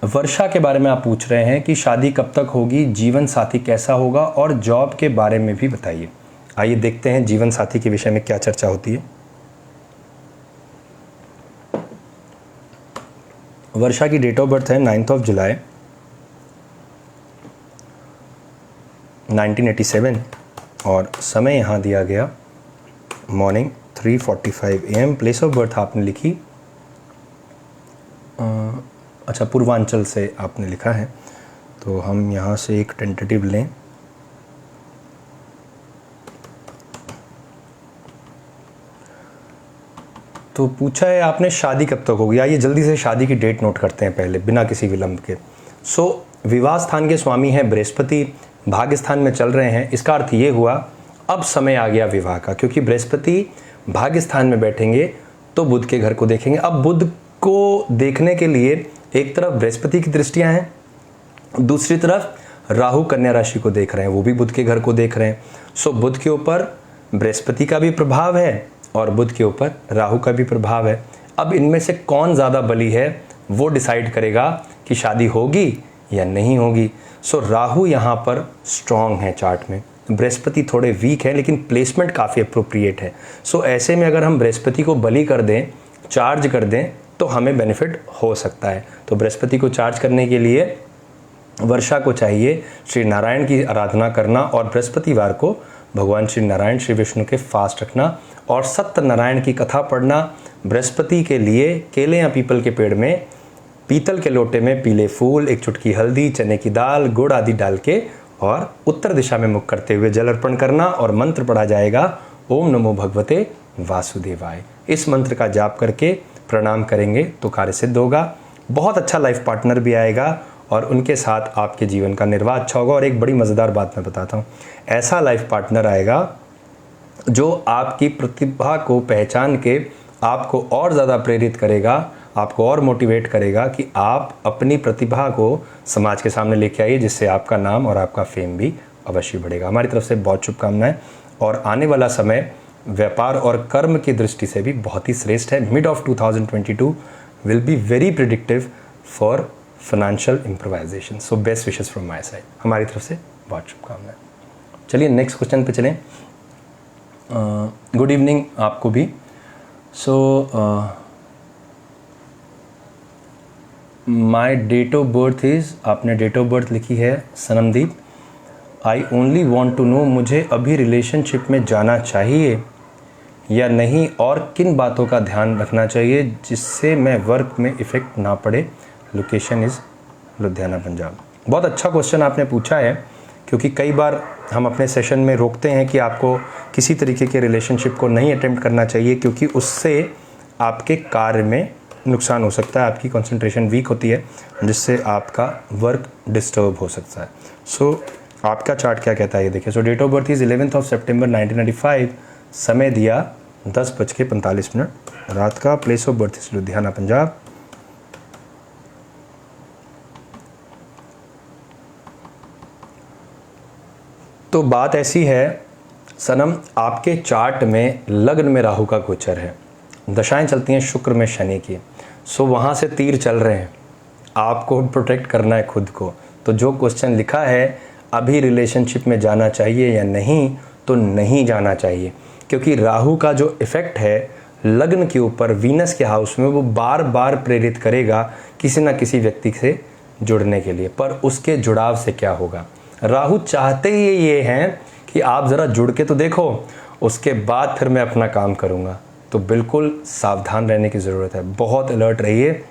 वर्षा के बारे में आप पूछ रहे हैं कि शादी कब तक होगी, जीवन साथी कैसा होगा, और जॉब के बारे में भी बताइए। आइए देखते हैं जीवन साथी के विषय में क्या चर्चा होती है। वर्षा की डेट ऑफ बर्थ है 9 जुलाई 1987, और समय यहाँ दिया गया morning 3:45 AM। Place of birth आपने लिखी अच्छा पूर्वांचल से आपने लिखा है, तो हम यहाँ से एक टेंटेटिव लें। तो पूछा है आपने शादी कब तक होगी। आइए जल्दी से शादी की डेट नोट करते हैं पहले, बिना किसी विलंब के। सो विवाह स्थान के स्वामी हैं बृहस्पति, भाग्य स्थान में चल रहे हैं। इसका अर्थ ये हुआ अब समय आ गया विवाह का, क्योंकि बृहस्पति भाग्य स्थान में बैठेंगे तो बुध के घर को देखेंगे। अब बुध को देखने के लिए एक तरफ बृहस्पति की दृष्टियां हैं, दूसरी तरफ राहु कन्या राशि को देख रहे हैं, वो भी बुध के घर को देख रहे हैं। सो बुध के ऊपर बृहस्पति का भी प्रभाव है और बुध के ऊपर राहु का भी प्रभाव है। अब इनमें से कौन ज़्यादा बली है वो डिसाइड करेगा कि शादी होगी या नहीं होगी। सो राहु यहाँ पर स्ट्रॉन्ग है चार्ट में, बृहस्पति थोड़े वीक है, लेकिन प्लेसमेंट काफ़ी अप्रोप्रिएट है। सो ऐसे में अगर हम बृहस्पति को बली कर दें, चार्ज कर दें, तो हमें बेनिफिट हो सकता है। तो बृहस्पति को चार्ज करने के लिए वर्षा को चाहिए श्री नारायण की आराधना करना, और बृहस्पतिवार को भगवान श्री नारायण श्री विष्णु के फास्ट रखना और सत्यनारायण की कथा पढ़ना। बृहस्पति के लिए केले या पीपल के पेड़ में पीतल के लोटे में पीले फूल, एक चुटकी हल्दी, चने की दाल, गुड़ आदि डाल के और उत्तर दिशा में मुख करते हुए जल अर्पण करना और मंत्र पढ़ा जाएगा ओम नमो भगवते वासुदेवाय। इस मंत्र का जाप करके प्रणाम करेंगे तो कार्य सिद्ध होगा, बहुत अच्छा लाइफ पार्टनर भी आएगा और उनके साथ आपके जीवन का निर्वाह अच्छा होगा। और एक बड़ी मज़ेदार बात मैं बताता हूँ, ऐसा लाइफ पार्टनर आएगा जो आपकी प्रतिभा को पहचान के आपको और ज़्यादा प्रेरित करेगा, आपको और मोटिवेट करेगा कि आप अपनी प्रतिभा को समाज के सामने लेके आइए, जिससे आपका नाम और आपका फेम भी अवश्य बढ़ेगा। हमारी तरफ से बहुत शुभकामनाएं और आने वाला समय व्यापार और कर्म की दृष्टि से भी बहुत ही श्रेष्ठ है। Mid of 2022 will be very predictive for financial improvisation. So best wishes from my side. हमारी तरफ से बहुत शुभकामनाएं। चलिए नेक्स्ट क्वेश्चन पे चलें। गुड इवनिंग आपको भी। My date of birth is, आपने डेट ऑफ बर्थ लिखी है Sanamdeep. I only want to know, मुझे अभी रिलेशनशिप में जाना चाहिए या नहीं और किन बातों का ध्यान रखना चाहिए जिससे मैं वर्क में इफ़ेक्ट ना पड़े। Location is Ludhiana Punjab. बहुत अच्छा क्वेश्चन आपने पूछा है, क्योंकि कई बार हम अपने सेशन में रोकते हैं कि आपको किसी तरीके के रिलेशनशिप को नहीं अटेम्प्ट करना चाहिए, क्योंकि उससे आपके कार्य में नुकसान हो सकता है, आपकी कंसंट्रेशन वीक होती है, जिससे आपका वर्क डिस्टर्ब हो सकता है। सो आपका चार्ट क्या कहता है ये देखिए। सो डेट ऑफ बर्थ इज़ 11 सितंबर 1995, समय दिया 10:45 रात का, place of birth is Ludhiana Punjab. तो बात ऐसी है सनम, आपके चार्ट में लग्न में राहु का गोचर है, दशाएं चलती हैं शुक्र में शनि की। सो वहाँ से तीर चल रहे हैं, आपको प्रोटेक्ट करना है खुद को। तो जो क्वेश्चन लिखा है अभी रिलेशनशिप में जाना चाहिए या नहीं, तो नहीं जाना चाहिए, क्योंकि राहु का जो इफ़ेक्ट है लग्न के ऊपर वीनस के हाउस में, वो बार बार प्रेरित करेगा किसी न किसी व्यक्ति से जुड़ने के लिए। पर उसके जुड़ाव से क्या होगा, राहु चाहते ही ये हैं कि आप ज़रा जुड़ के तो देखो, उसके बाद फिर मैं अपना काम करूँगा। तो बिल्कुल सावधान रहने की ज़रूरत है, बहुत अलर्ट रहिए।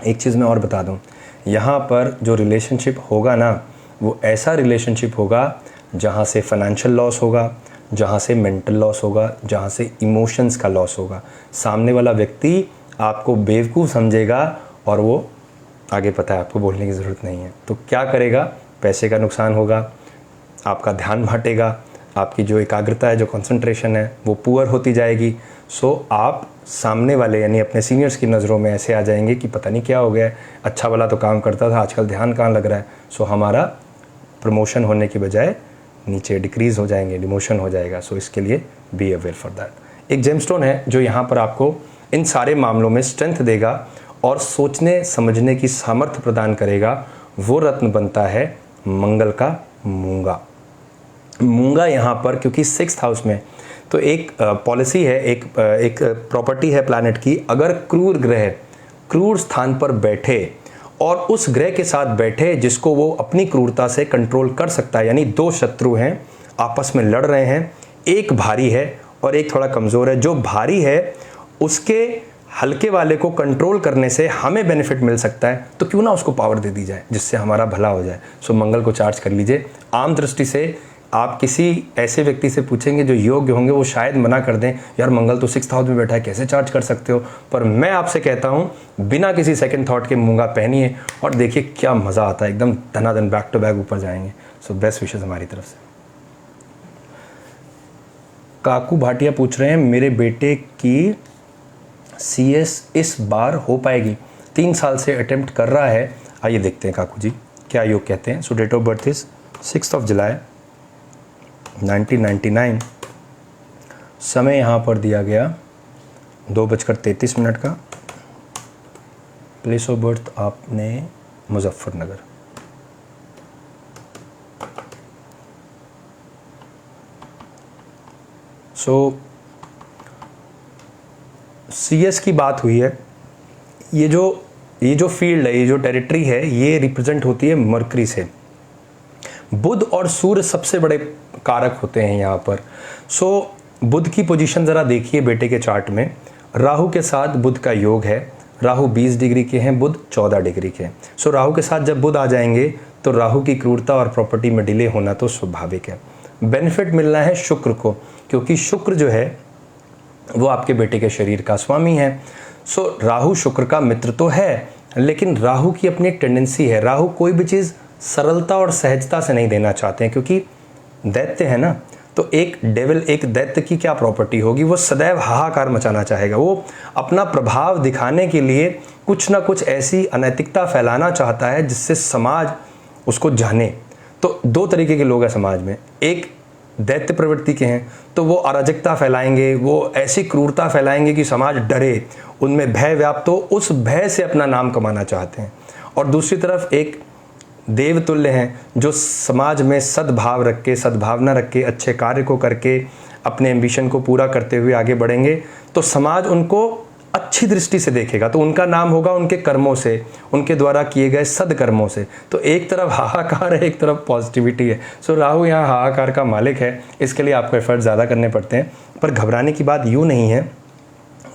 एक चीज़ मैं और बता दूँ, यहाँ पर जो रिलेशनशिप होगा ना, वो ऐसा रिलेशनशिप होगा जहाँ से फाइनेंशियल लॉस होगा, जहाँ से मेंटल लॉस होगा, जहाँ से इमोशंस का लॉस होगा। सामने वाला व्यक्ति आपको बेवकूफ़ समझेगा और वो आगे पता है आपको बोलने की ज़रूरत नहीं है। तो क्या करेगा, पैसे का नुकसान होगा, आपका ध्यान बांटेगा, आपकी जो एकाग्रता है, जो कंसंट्रेशन है, वो पुअर होती जाएगी। सो आप सामने वाले यानी अपने सीनियर्स की नज़रों में ऐसे आ जाएंगे कि पता नहीं क्या हो गया है, अच्छा वाला तो काम करता था, आजकल ध्यान कहाँ लग रहा है। सो हमारा प्रमोशन होने की बजाय नीचे डिक्रीज़ हो जाएंगे, डिमोशन हो जाएगा। सो इसके लिए बी अवेयर फॉर दैट। एक जेमस्टोन है जो यहाँ पर आपको इन सारे मामलों में स्ट्रेंथ देगा और सोचने समझने की सामर्थ्य प्रदान करेगा। वो रत्न बनता है मंगल का मूंगा। मूंगा यहाँ पर क्योंकि 6th हाउस में, तो एक पॉलिसी है, एक प्रॉपर्टी है प्लैनेट की, अगर क्रूर ग्रह क्रूर स्थान पर बैठे और उस ग्रह के साथ बैठे जिसको वो अपनी क्रूरता से कंट्रोल कर सकता है, यानी दो शत्रु हैं आपस में लड़ रहे हैं, एक भारी है और एक थोड़ा कमज़ोर है। जो भारी है उसके हल्के वाले को कंट्रोल करने से हमें बेनिफिट मिल सकता है, तो क्यों ना उसको पावर दे दी जाए जिससे हमारा भला हो जाए। सो मंगल को चार्ज कर लीजिए। आम दृष्टि से आप किसी ऐसे व्यक्ति से पूछेंगे जो योग्य होंगे, वो शायद मना कर दें, यार मंगल तो 6th हाउस में बैठा है, कैसे चार्ज कर सकते हो। पर मैं आपसे कहता हूँ बिना किसी सेकंड थॉट के मूंगा पहनिए और देखिए क्या मज़ा आता है, एकदम धनाधन बैक टू बैक ऊपर जाएंगे। सो बेस्ट विशेस हमारी तरफ से। काकू भाटिया पूछ रहे हैं मेरे बेटे की CS इस बार हो पाएगी, 3 साल से अटेम्प्ट कर रहा है। आइए देखते हैं काकू जी क्या योग कहते हैं। सो डेट ऑफ बर्थ इज 6 जुलाई 1999, समय यहाँ पर दिया गया 2:33 का, प्लेस ऑफ बर्थ आपने मुजफ्फरनगर। सो CS की बात हुई है। ये जो फील्ड है, ये जो टेरिटरी है, ये रिप्रेजेंट होती है मरकरी से। बुध और सूर्य सबसे बड़े कारक होते हैं यहाँ पर। सो बुध की पोजीशन ज़रा देखिए बेटे के चार्ट में। राहु के साथ बुध का योग है, राहु 20 डिग्री के हैं, बुध 14 डिग्री के हैं। सो राहु के साथ जब बुध आ जाएंगे तो राहु की क्रूरता और प्रॉपर्टी में डिले होना तो स्वाभाविक है। बेनिफिट मिलना है शुक्र को, क्योंकि शुक्र जो है वो आपके बेटे के शरीर का स्वामी है। सो राहु शुक्र का मित्र तो है, लेकिन राहु की अपनी एक टेंडेंसी है, राहु कोई भी चीज़ सरलता और सहजता से नहीं देना चाहते हैं, क्योंकि दैत्य है ना। तो एक डेविल, एक दैत्य की क्या प्रॉपर्टी होगी, वो सदैव हाहाकार मचाना चाहेगा। वो अपना प्रभाव दिखाने के लिए कुछ ना कुछ ऐसी अनैतिकता फैलाना चाहता है जिससे समाज उसको जाने। तो दो तरीके के लोग हैं समाज में, एक दैत्य प्रवृत्ति के हैं तो वो अराजकता फैलाएंगे, वो ऐसी क्रूरता फैलाएंगे कि समाज डरे, उनमें भय व्याप्त हो, उस भय से अपना नाम कमाना चाहते हैं। और दूसरी तरफ एक देवतुल्य हैं जो समाज में सद्भाव रख के, सद्भावना रख के, अच्छे कार्य को करके अपने एम्बिशन को पूरा करते हुए आगे बढ़ेंगे, तो समाज उनको अच्छी दृष्टि से देखेगा। तो उनका नाम होगा उनके कर्मों से, उनके द्वारा किए गए सदकर्मों से। तो एक तरफ हाहाकार है, एक तरफ पॉजिटिविटी है। सो राहु यहाँ हाहाकार का मालिक है, इसके लिए आपको एफर्ट ज़्यादा करने पड़ते हैं। पर घबराने की बात यूँ नहीं है,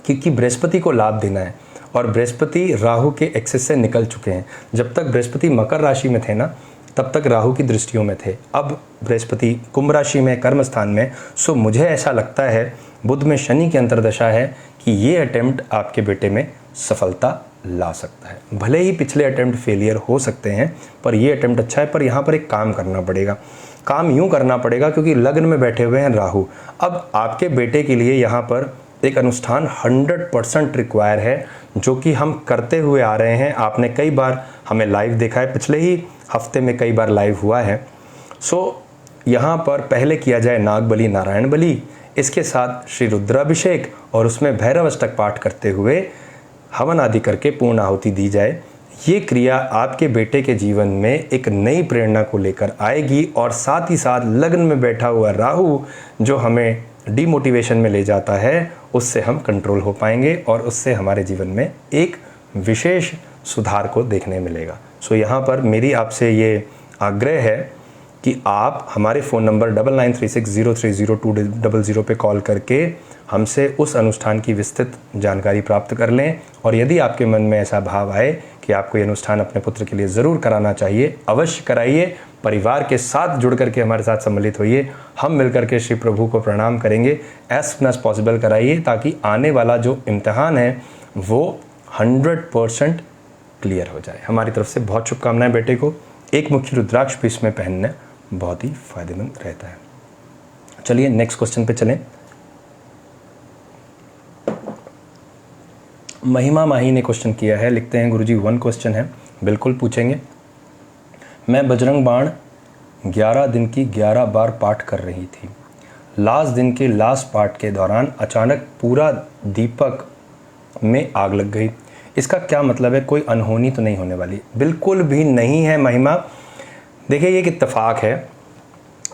क्योंकि बृहस्पति को लाभ देना है और बृहस्पति राहु के एक्सेस से निकल चुके हैं। जब तक बृहस्पति मकर राशि में थे ना, तब तक राहु की दृष्टियों में थे। अब बृहस्पति कुंभ राशि में, कर्म स्थान में। सो मुझे ऐसा लगता है बुध में शनि की अंतर्दशा है कि ये अटेम्प्ट आपके बेटे में सफलता ला सकता है। भले ही पिछले अटेम्प्ट फेलियर हो सकते हैं, पर ये अटेम्प्ट अच्छा है। पर यहाँ पर एक काम करना पड़ेगा। काम यूँ करना पड़ेगा क्योंकि लग्न में बैठे हुए हैं राहु। अब आपके बेटे के लिए यहाँ पर एक अनुष्ठान 100% रिक्वायर है, जो कि हम करते हुए आ रहे हैं। आपने कई बार हमें लाइव देखा है, पिछले ही हफ्ते में कई बार लाइव हुआ है। सो यहाँ पर पहले किया जाए नाग बलि, नारायण बलि, इसके साथ श्री रुद्राभिषेक और उसमें भैरव अष्टक पाठ करते हुए हवन आदि करके पूर्ण आहुति दी जाए। ये क्रिया आपके बेटे के जीवन में एक नई प्रेरणा को लेकर आएगी और साथ ही साथ लग्न में बैठा हुआ राहु जो हमें डीमोटिवेशन में ले जाता है, उससे हम कंट्रोल हो पाएंगे और उससे हमारे जीवन में एक विशेष सुधार को देखने मिलेगा। सो यहाँ पर मेरी आपसे ये आग्रह है कि आप हमारे फ़ोन नंबर 9936030200 पे कॉल करके हमसे उस अनुष्ठान की विस्तृत जानकारी प्राप्त कर लें। और यदि आपके मन में ऐसा भाव आए कि आपको ये अनुष्ठान अपने पुत्र के लिए ज़रूर कराना चाहिए, अवश्य कराइए। परिवार के साथ जुड़ करके हमारे साथ सम्मिलित होइए। हम मिलकर के श्री प्रभु को प्रणाम करेंगे। एज सुन एज पॉसिबल कराइए, ताकि आने वाला जो इम्तिहान है वो 100% क्लियर हो जाए। हमारी तरफ से बहुत शुभकामनाएं बेटे को। एक मुख्य रुद्राक्ष भी इसमें पहनना बहुत ही फायदेमंद रहता है। चलिए नेक्स्ट क्वेश्चन पे चलें। महिमा माही ने क्वेश्चन किया है, लिखते हैं गुरुजी 1 क्वेश्चन है, बिल्कुल पूछेंगे। मैं बजरंग बाण 11 दिन की 11 बार पाठ कर रही थी। लास्ट दिन के लास्ट पाठ के दौरान अचानक पूरा दीपक में आग लग गई। इसका क्या मतलब है? कोई अनहोनी तो नहीं होने वाली? बिल्कुल भी नहीं है महिमा। देखिए ये एक इत्तेफाक है।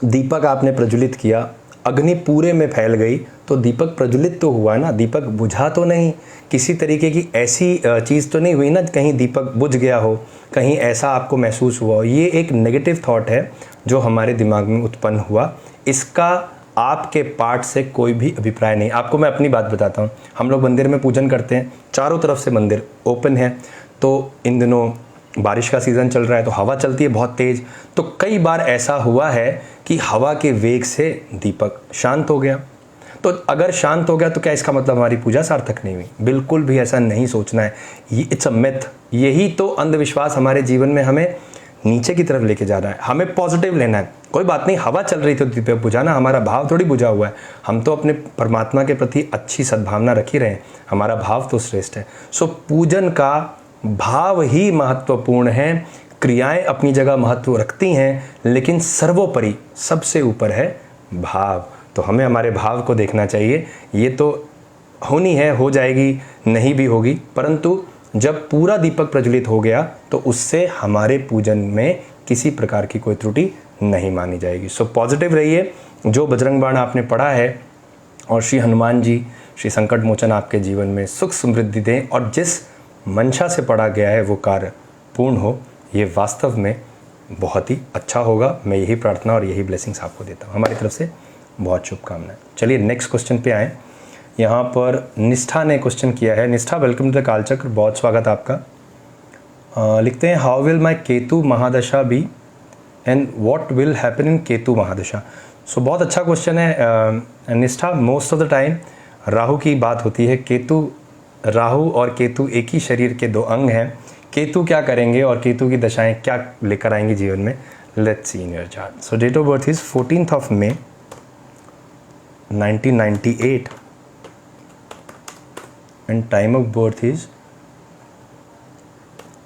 दीपक आपने प्रज्वलित किया, अग्नि पूरे में फैल गई, तो दीपक प्रज्वलित तो हुआ ना, दीपक बुझा तो नहीं। किसी तरीके की ऐसी चीज़ तो नहीं हुई ना, कहीं दीपक बुझ गया हो, कहीं ऐसा आपको महसूस हुआ हो। ये एक नेगेटिव थॉट है जो हमारे दिमाग में उत्पन्न हुआ। इसका आपके पाठ से कोई भी अभिप्राय नहीं। आपको मैं अपनी बात बताता हूँ। हम लोग मंदिर में पूजन करते हैं, चारों तरफ से मंदिर ओपन है। तो इन दिनों बारिश का सीज़न चल रहा है, तो हवा चलती है बहुत तेज़। तो कई बार ऐसा हुआ है कि हवा के वेग से दीपक शांत हो गया। तो अगर शांत हो गया तो क्या इसका मतलब हमारी पूजा सार्थक नहीं हुई? बिल्कुल भी ऐसा नहीं सोचना है। ये इट्स अ मिथ। यही तो अंधविश्वास हमारे जीवन में हमें नीचे की तरफ लेके जा रहा है। हमें पॉजिटिव लेना है। कोई बात नहीं, हवा चल रही तो दीपक बुझाना, हमारा भाव थोड़ी बुझा हुआ है। हम तो अपने परमात्मा के प्रति अच्छी सद्भावना रख ही रहे हैं, हमारा भाव तो श्रेष्ठ है। सो पूजन का भाव ही महत्वपूर्ण है। क्रियाएं अपनी जगह महत्व रखती हैं, लेकिन सर्वोपरि सबसे ऊपर है भाव। तो हमें हमारे भाव को देखना चाहिए। ये तो होनी है, हो जाएगी, नहीं भी होगी, परंतु जब पूरा दीपक प्रज्वलित हो गया तो उससे हमारे पूजन में किसी प्रकार की कोई त्रुटि नहीं मानी जाएगी। सो पॉजिटिव रहिए। जो बजरंग बाण आपने पढ़ा है और श्री हनुमान जी, श्री संकट मोचन आपके जीवन में सुख समृद्धि दें और जिस मंशा से पढ़ा गया है वो कार्य पूर्ण हो, ये वास्तव में बहुत ही अच्छा होगा। मैं यही प्रार्थना और यही ब्लेसिंग्स आपको देता हूँ। हमारी तरफ से बहुत शुभकामनाएं। चलिए नेक्स्ट क्वेश्चन पे आएँ। यहाँ पर निष्ठा ने क्वेश्चन किया है। निष्ठा, वेलकम टू द कालचक्र, बहुत स्वागत आपका। लिखते हैं, how will my Ketu mahadasha be and what will happen in Ketu mahadasha. So बहुत अच्छा क्वेश्चन है Nishtha. Most of the time Rahu की बात होती है। केतु, राहु और केतु एक ही शरीर के दो अंग हैं। केतु क्या करेंगे और केतु की दशाएं क्या लेकर आएंगे जीवन में, let's see in your chart. So date of birth is 14th of May 1998 and time of birth is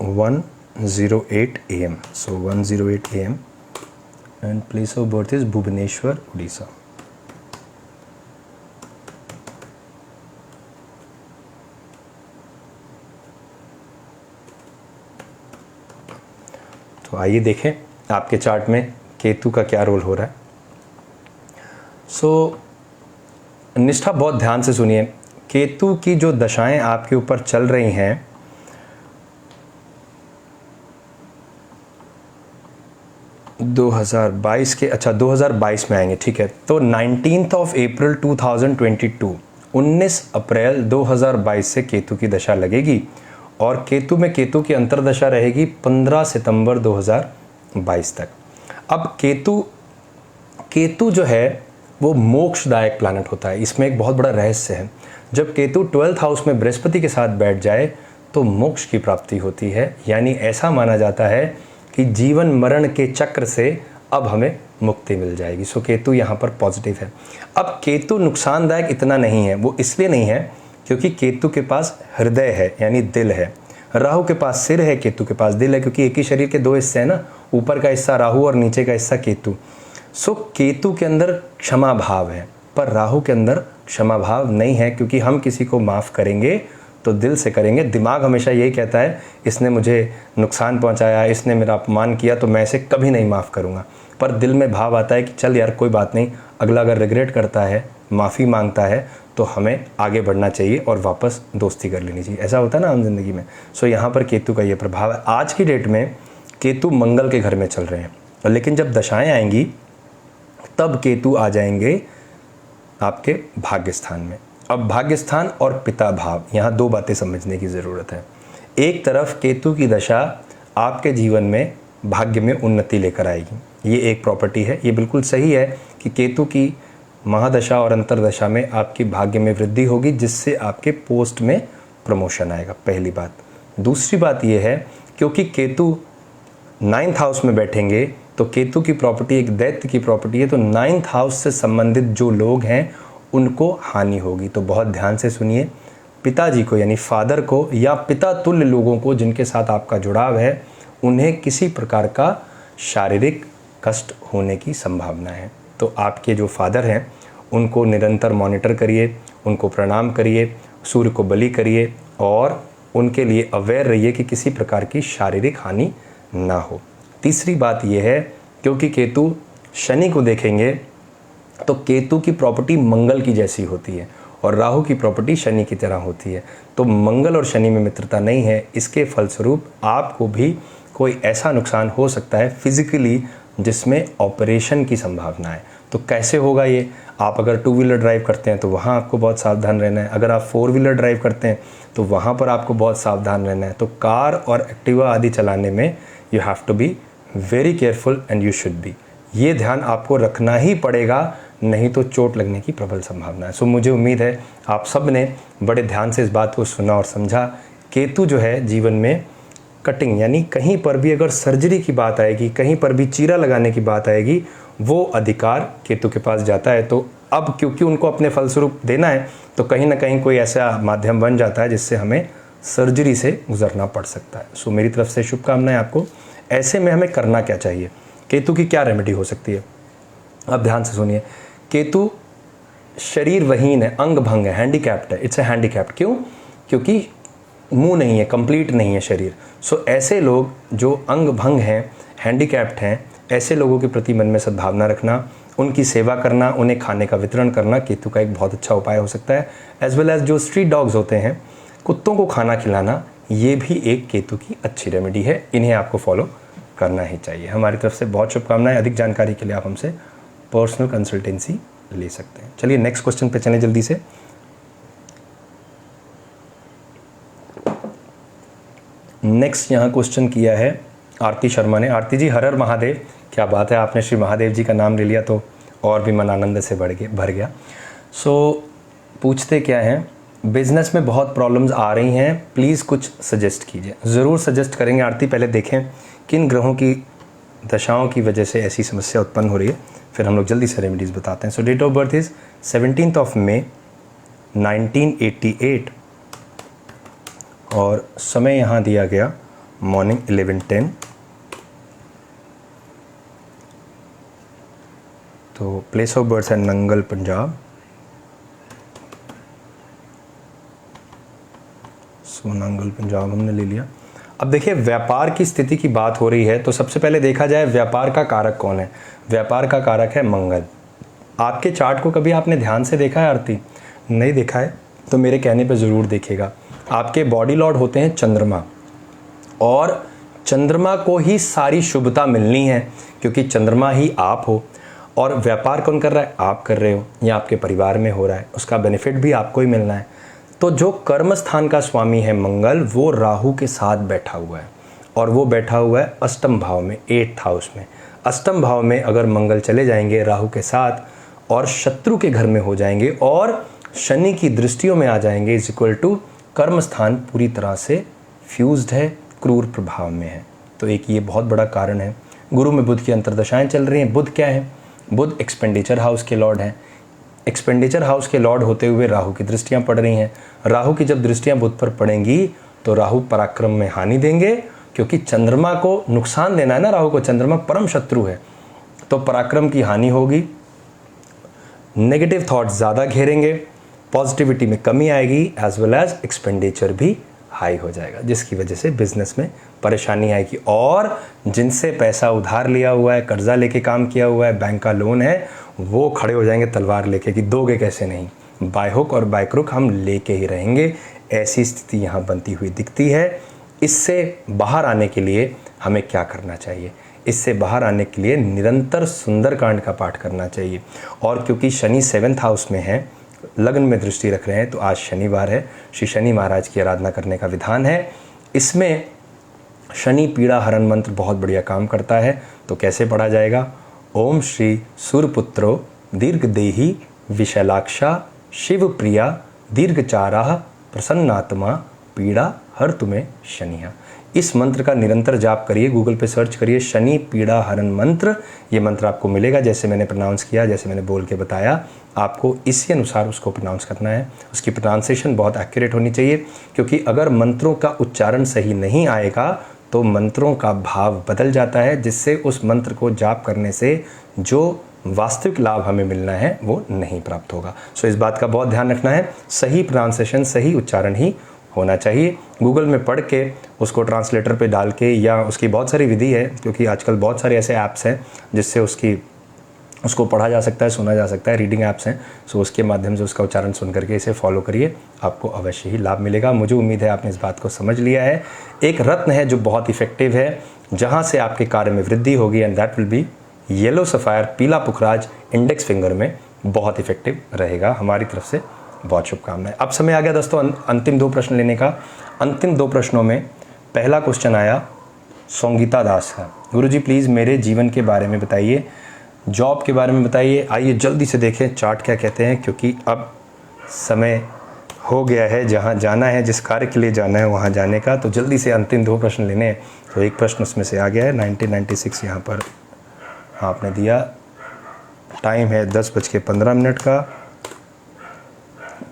1:08 AM. So 1:08 AM and place of birth is Bhubaneswar, Odisha. तो आइए देखें आपके चार्ट में केतु का क्या रोल हो रहा है। सो निष्ठा बहुत ध्यान से सुनिए। केतु की जो दशाएं आपके ऊपर चल रही हैं, अच्छा 2022 में आएंगे, ठीक है। तो 19th of April 2022, 19 अप्रैल 2022 से केतु की दशा लगेगी और केतु में केतु की अंतर्दशा रहेगी 15 सितंबर 2022 तक। अब केतु जो है वो मोक्षदायक प्लैनेट होता है। इसमें एक बहुत बड़ा रहस्य है। जब केतु 12th हाउस में बृहस्पति के साथ बैठ जाए तो मोक्ष की प्राप्ति होती है, यानी ऐसा माना जाता है कि जीवन मरण के चक्र से अब हमें मुक्ति मिल जाएगी। सो केतु यहाँ पर पॉजिटिव है। अब केतु नुकसानदायक इतना नहीं है, वो इसलिए नहीं है क्योंकि केतु के पास हृदय है यानी दिल है। राहु के पास सिर है, केतु के पास दिल है, क्योंकि एक ही शरीर के दो हिस्से हैं ना, ऊपर का हिस्सा राहु और नीचे का हिस्सा केतु। सो केतु के अंदर क्षमा भाव है पर राहु के अंदर क्षमा भाव नहीं है, क्योंकि हम किसी को माफ़ करेंगे तो दिल से करेंगे। दिमाग हमेशा यही कहता है इसने मुझे नुकसान पहुंचाया, इसने मेरा अपमान किया तो मैं इसे कभी नहीं माफ़ करूंगा। पर दिल में भाव आता है कि चल यार कोई बात नहीं, अगला अगर रिग्रेट करता है, माफ़ी मांगता है तो हमें आगे बढ़ना चाहिए और वापस दोस्ती कर लेनी चाहिए। ऐसा होता है ना आम जिंदगी में। सो यहाँ पर केतु का ये प्रभाव है। आज की डेट में केतु मंगल के घर में चल रहे हैं, लेकिन जब दशाएँ आएंगी तब केतु आ जाएंगे आपके भाग्य स्थान में। अब भाग्य स्थान और पिता भाव, यहाँ दो बातें समझने की ज़रूरत है। एक तरफ केतु की दशा आपके जीवन में भाग्य में उन्नति लेकर आएगी, ये एक प्रॉपर्टी है। ये बिल्कुल सही है कि केतु की महादशा और अंतरदशा में आपकी भाग्य में वृद्धि होगी, जिससे आपके पोस्ट में प्रमोशन आएगा, पहली बात। दूसरी बात ये है क्योंकि केतु 9th हाउस में बैठेंगे तो केतु की प्रॉपर्टी एक दैत्य की प्रॉपर्टी है, तो 9th हाउस से संबंधित जो लोग हैं उनको हानि होगी। तो बहुत ध्यान से सुनिए। पिताजी को यानी फादर को या पिता तुल्य लोगों को जिनके साथ आपका जुड़ाव है, उन्हें किसी प्रकार का शारीरिक कष्ट होने की संभावना है। तो आपके जो फादर हैं उनको निरंतर मॉनिटर करिए, उनको प्रणाम करिए, सूर्य को बलि करिए और उनके लिए अवेयर रहिए कि किसी प्रकार की शारीरिक हानि ना हो। तीसरी बात यह है क्योंकि केतु शनि को देखेंगे तो केतु की प्रॉपर्टी मंगल की जैसी होती है और राहु की प्रॉपर्टी शनि की तरह होती है। तो मंगल और शनि में मित्रता नहीं है। इसके फलस्वरूप आपको भी कोई ऐसा नुकसान हो सकता है फिजिकली जिसमें ऑपरेशन की संभावना है। तो कैसे होगा ये? आप अगर 2 व्हीलर ड्राइव करते हैं तो वहाँ आपको बहुत सावधान रहना है। अगर आप 4 व्हीलर ड्राइव करते हैं तो वहाँ पर आपको बहुत सावधान रहना है। तो कार और एक्टिवा आदि चलाने में you have to be very careful and you should be. ये ध्यान आपको रखना ही पड़ेगा, नहीं तो चोट लगने की प्रबल संभावना है। सो मुझे उम्मीद है आप सब ने बड़े ध्यान से इस बात को सुना और समझा। केतु जो है जीवन में कटिंग, यानी कहीं पर भी अगर सर्जरी की बात आएगी, कहीं पर भी चीरा लगाने की बात आएगी, वो अधिकार केतु के पास जाता है। तो अब क्योंकि उनको अपने फलस्वरूप देना है तो कहीं ना कहीं कोई ऐसा माध्यम बन जाता है जिससे हमें सर्जरी से गुजरना पड़ सकता है। सो मेरी तरफ से शुभकामनाएं आपको। ऐसे में हमें करना क्या चाहिए? केतु की क्या रेमेडी हो सकती है? अब ध्यान से सुनिए। केतु शरीर वहीन है, अंग भंग है, हैंडीकैप्ड है। It's a handicapped. क्यों? क्योंकि मुंह नहीं है, कंप्लीट नहीं है शरीर। सो ऐसे लोग जो अंग भंग हैं, हैंडीकैप्ड हैं, ऐसे लोगों के प्रति मन में सद्भावना रखना, उनकी सेवा करना, उन्हें खाने का वितरण करना केतु का एक बहुत अच्छा उपाय हो सकता है। एज वेल एज जो स्ट्रीट डॉग्स होते हैं, कुत्तों को खाना खिलाना, ये भी एक केतु की अच्छी रेमेडी है। इन्हें आपको फॉलो करना ही चाहिए। हमारी तरफ से बहुत शुभकामनाएं। अधिक जानकारी के लिए आप हमसे पर्सनल कंसल्टेंसी ले सकते हैं। चलिए नेक्स्ट क्वेश्चन पे चलें जल्दी से। नेक्स्ट यहाँ क्वेश्चन किया है आरती शर्मा ने। आरती जी, हर हर महादेव, क्या बात है, आपने श्री महादेव जी का नाम ले लिया तो और भी मन आनंद से भर गया। सो पूछते क्या हैं, बिज़नेस में बहुत प्रॉब्लम्स आ रही हैं, प्लीज़ कुछ सजेस्ट कीजिए। ज़रूर सजेस्ट करेंगे आरती, पहले देखें किन ग्रहों की दशाओं की वजह से ऐसी समस्या उत्पन्न हो रही है, फिर हम लोग जल्दी से रेमेडीज़ बताते हैं। सो डेट ऑफ बर्थ इज़ 17 मई 1988 और समय यहाँ दिया गया मॉर्निंग 11:10। तो प्लेस ऑफ बर्थ है नंगल, पंजाब। सो नंगल पंजाब हमने ले लिया। अब देखिए, व्यापार की स्थिति की बात हो रही है तो सबसे पहले देखा जाए व्यापार का कारक कौन है। व्यापार का कारक है मंगल। आपके चार्ट को कभी आपने ध्यान से देखा है आरती? नहीं देखा है तो मेरे कहने पे ज़रूर देखिएगा। आपके बॉडी लॉर्ड होते हैं चंद्रमा, और चंद्रमा को ही सारी शुभता मिलनी है क्योंकि चंद्रमा ही आप हो। और व्यापार कौन कर रहा है? आप कर रहे हो, या आपके परिवार में हो रहा है, उसका बेनिफिट भी आपको ही मिलना है। तो जो कर्म स्थान का स्वामी है मंगल, वो राहु के साथ बैठा हुआ है, और वो बैठा हुआ है अष्टम भाव में, 8th हाउस में। अष्टम भाव में अगर मंगल चले जाएंगे राहु के साथ और शत्रु के घर में हो जाएंगे और शनि की दृष्टियों में आ जाएंगे, इज इक्वल टू कर्म स्थान पूरी तरह से फ्यूज्ड है, क्रूर प्रभाव में है। तो एक ये बहुत बड़ा कारण है। गुरु में बुध की अंतर्दशाएं चल रही हैं। बुध क्या है? बुध एक्सपेंडिचर हाउस के लॉर्ड हैं। एक्सपेंडिचर हाउस के लॉर्ड होते हुए राहु की दृष्टियां पड़ रही हैं। राहु की जब दृष्टियां बुध पर पड़ेंगी तो राहु पराक्रम में हानि देंगे, क्योंकि चंद्रमा को नुकसान देना है ना राहु को, चंद्रमा परम शत्रु है, तो पराक्रम की हानि होगी। नेगेटिव थॉट्स ज़्यादा घेरेंगे, पॉजिटिविटी में कमी आएगी, एज वेल एज एक्सपेंडिचर भी हाई हो जाएगा, जिसकी वजह से बिजनेस में परेशानी आएगी। और जिनसे पैसा उधार लिया हुआ है, कर्जा लेके काम किया हुआ है, बैंक का लोन है, वो खड़े हो जाएंगे तलवार लेके कि दोगे कैसे नहीं, बाय हुक और बाय क्रुक हम लेके ही रहेंगे। ऐसी स्थिति यहाँ बनती हुई दिखती है। इससे बाहर आने के लिए हमें क्या करना चाहिए? इससे बाहर आने के लिए निरंतर सुंदरकांड का पाठ करना चाहिए। और क्योंकि शनि 7th हाउस में है, लग्न में दृष्टि रख रहे हैं, तो आज शनिवार है, श्री शनि महाराज की आराधना करने का विधान है। इसमें शनि पीड़ा हरण मंत्र बहुत बढ़िया काम करता है। तो कैसे पढ़ा जाएगा? ओम श्री सूर्यपुत्रो दीर्घदेही विशालाक्षा शिव प्रिया दीर्घचारा प्रसन्नात्मा पीड़ा हर तुम्हें शनिया। इस मंत्र का निरंतर जाप करिए। गूगल पे सर्च करिए शनि पीड़ा हरण मंत्र, ये मंत्र आपको मिलेगा। जैसे मैंने प्रोनाउंस किया, जैसे मैंने बोल के बताया, आपको इसी अनुसार उसको प्रोनाउंस करना है। उसकी प्रोनाउंसिएशन बहुत एक्यूरेट होनी चाहिए, क्योंकि अगर मंत्रों का उच्चारण सही नहीं आएगा तो मंत्रों का भाव बदल जाता है, जिससे उस मंत्र को जाप करने से जो वास्तविक लाभ हमें मिलना है वो नहीं प्राप्त होगा। सो इस बात का बहुत ध्यान रखना है। सही प्रोनाउंसिएशन, सही उच्चारण ही होना चाहिए। गूगल में पढ़ के उसको ट्रांसलेटर पे डाल के, या उसकी बहुत सारी विधि है, क्योंकि आजकल बहुत सारे ऐसे ऐप्स हैं जिससे उसको पढ़ा जा सकता है, सुना जा सकता है, रीडिंग ऐप्स हैं। सो उसके माध्यम से उसका उच्चारण सुन करके इसे फॉलो करिए, आपको अवश्य ही लाभ मिलेगा। मुझे उम्मीद है आपने इस बात को समझ लिया है। एक रत्न है जो बहुत इफेक्टिव है, जहाँ से आपके कार्य में वृद्धि होगी, and that will B yellow sapphire, पीला पुखराज, इंडेक्स फिंगर में बहुत इफेक्टिव रहेगा। हमारी तरफ से बहुत शुभकामनाएं। अब समय आ गया दोस्तों अंतिम 2 प्रश्न लेने का। अंतिम 2 प्रश्नों में पहला क्वेश्चन आया संगीता दास का। गुरुजी प्लीज़ मेरे जीवन के बारे में बताइए, जॉब के बारे में बताइए। आइए जल्दी से देखें चार्ट क्या कहते हैं, क्योंकि अब समय हो गया है, जहाँ जाना है, जिस कार्य के लिए जाना है वहाँ जाने का। तो जल्दी से अंतिम 2 प्रश्न लेने हैं। तो एक प्रश्न उसमें से आ गया है 1996 यहाँ पर आपने दिया। टाइम है 10:15 का।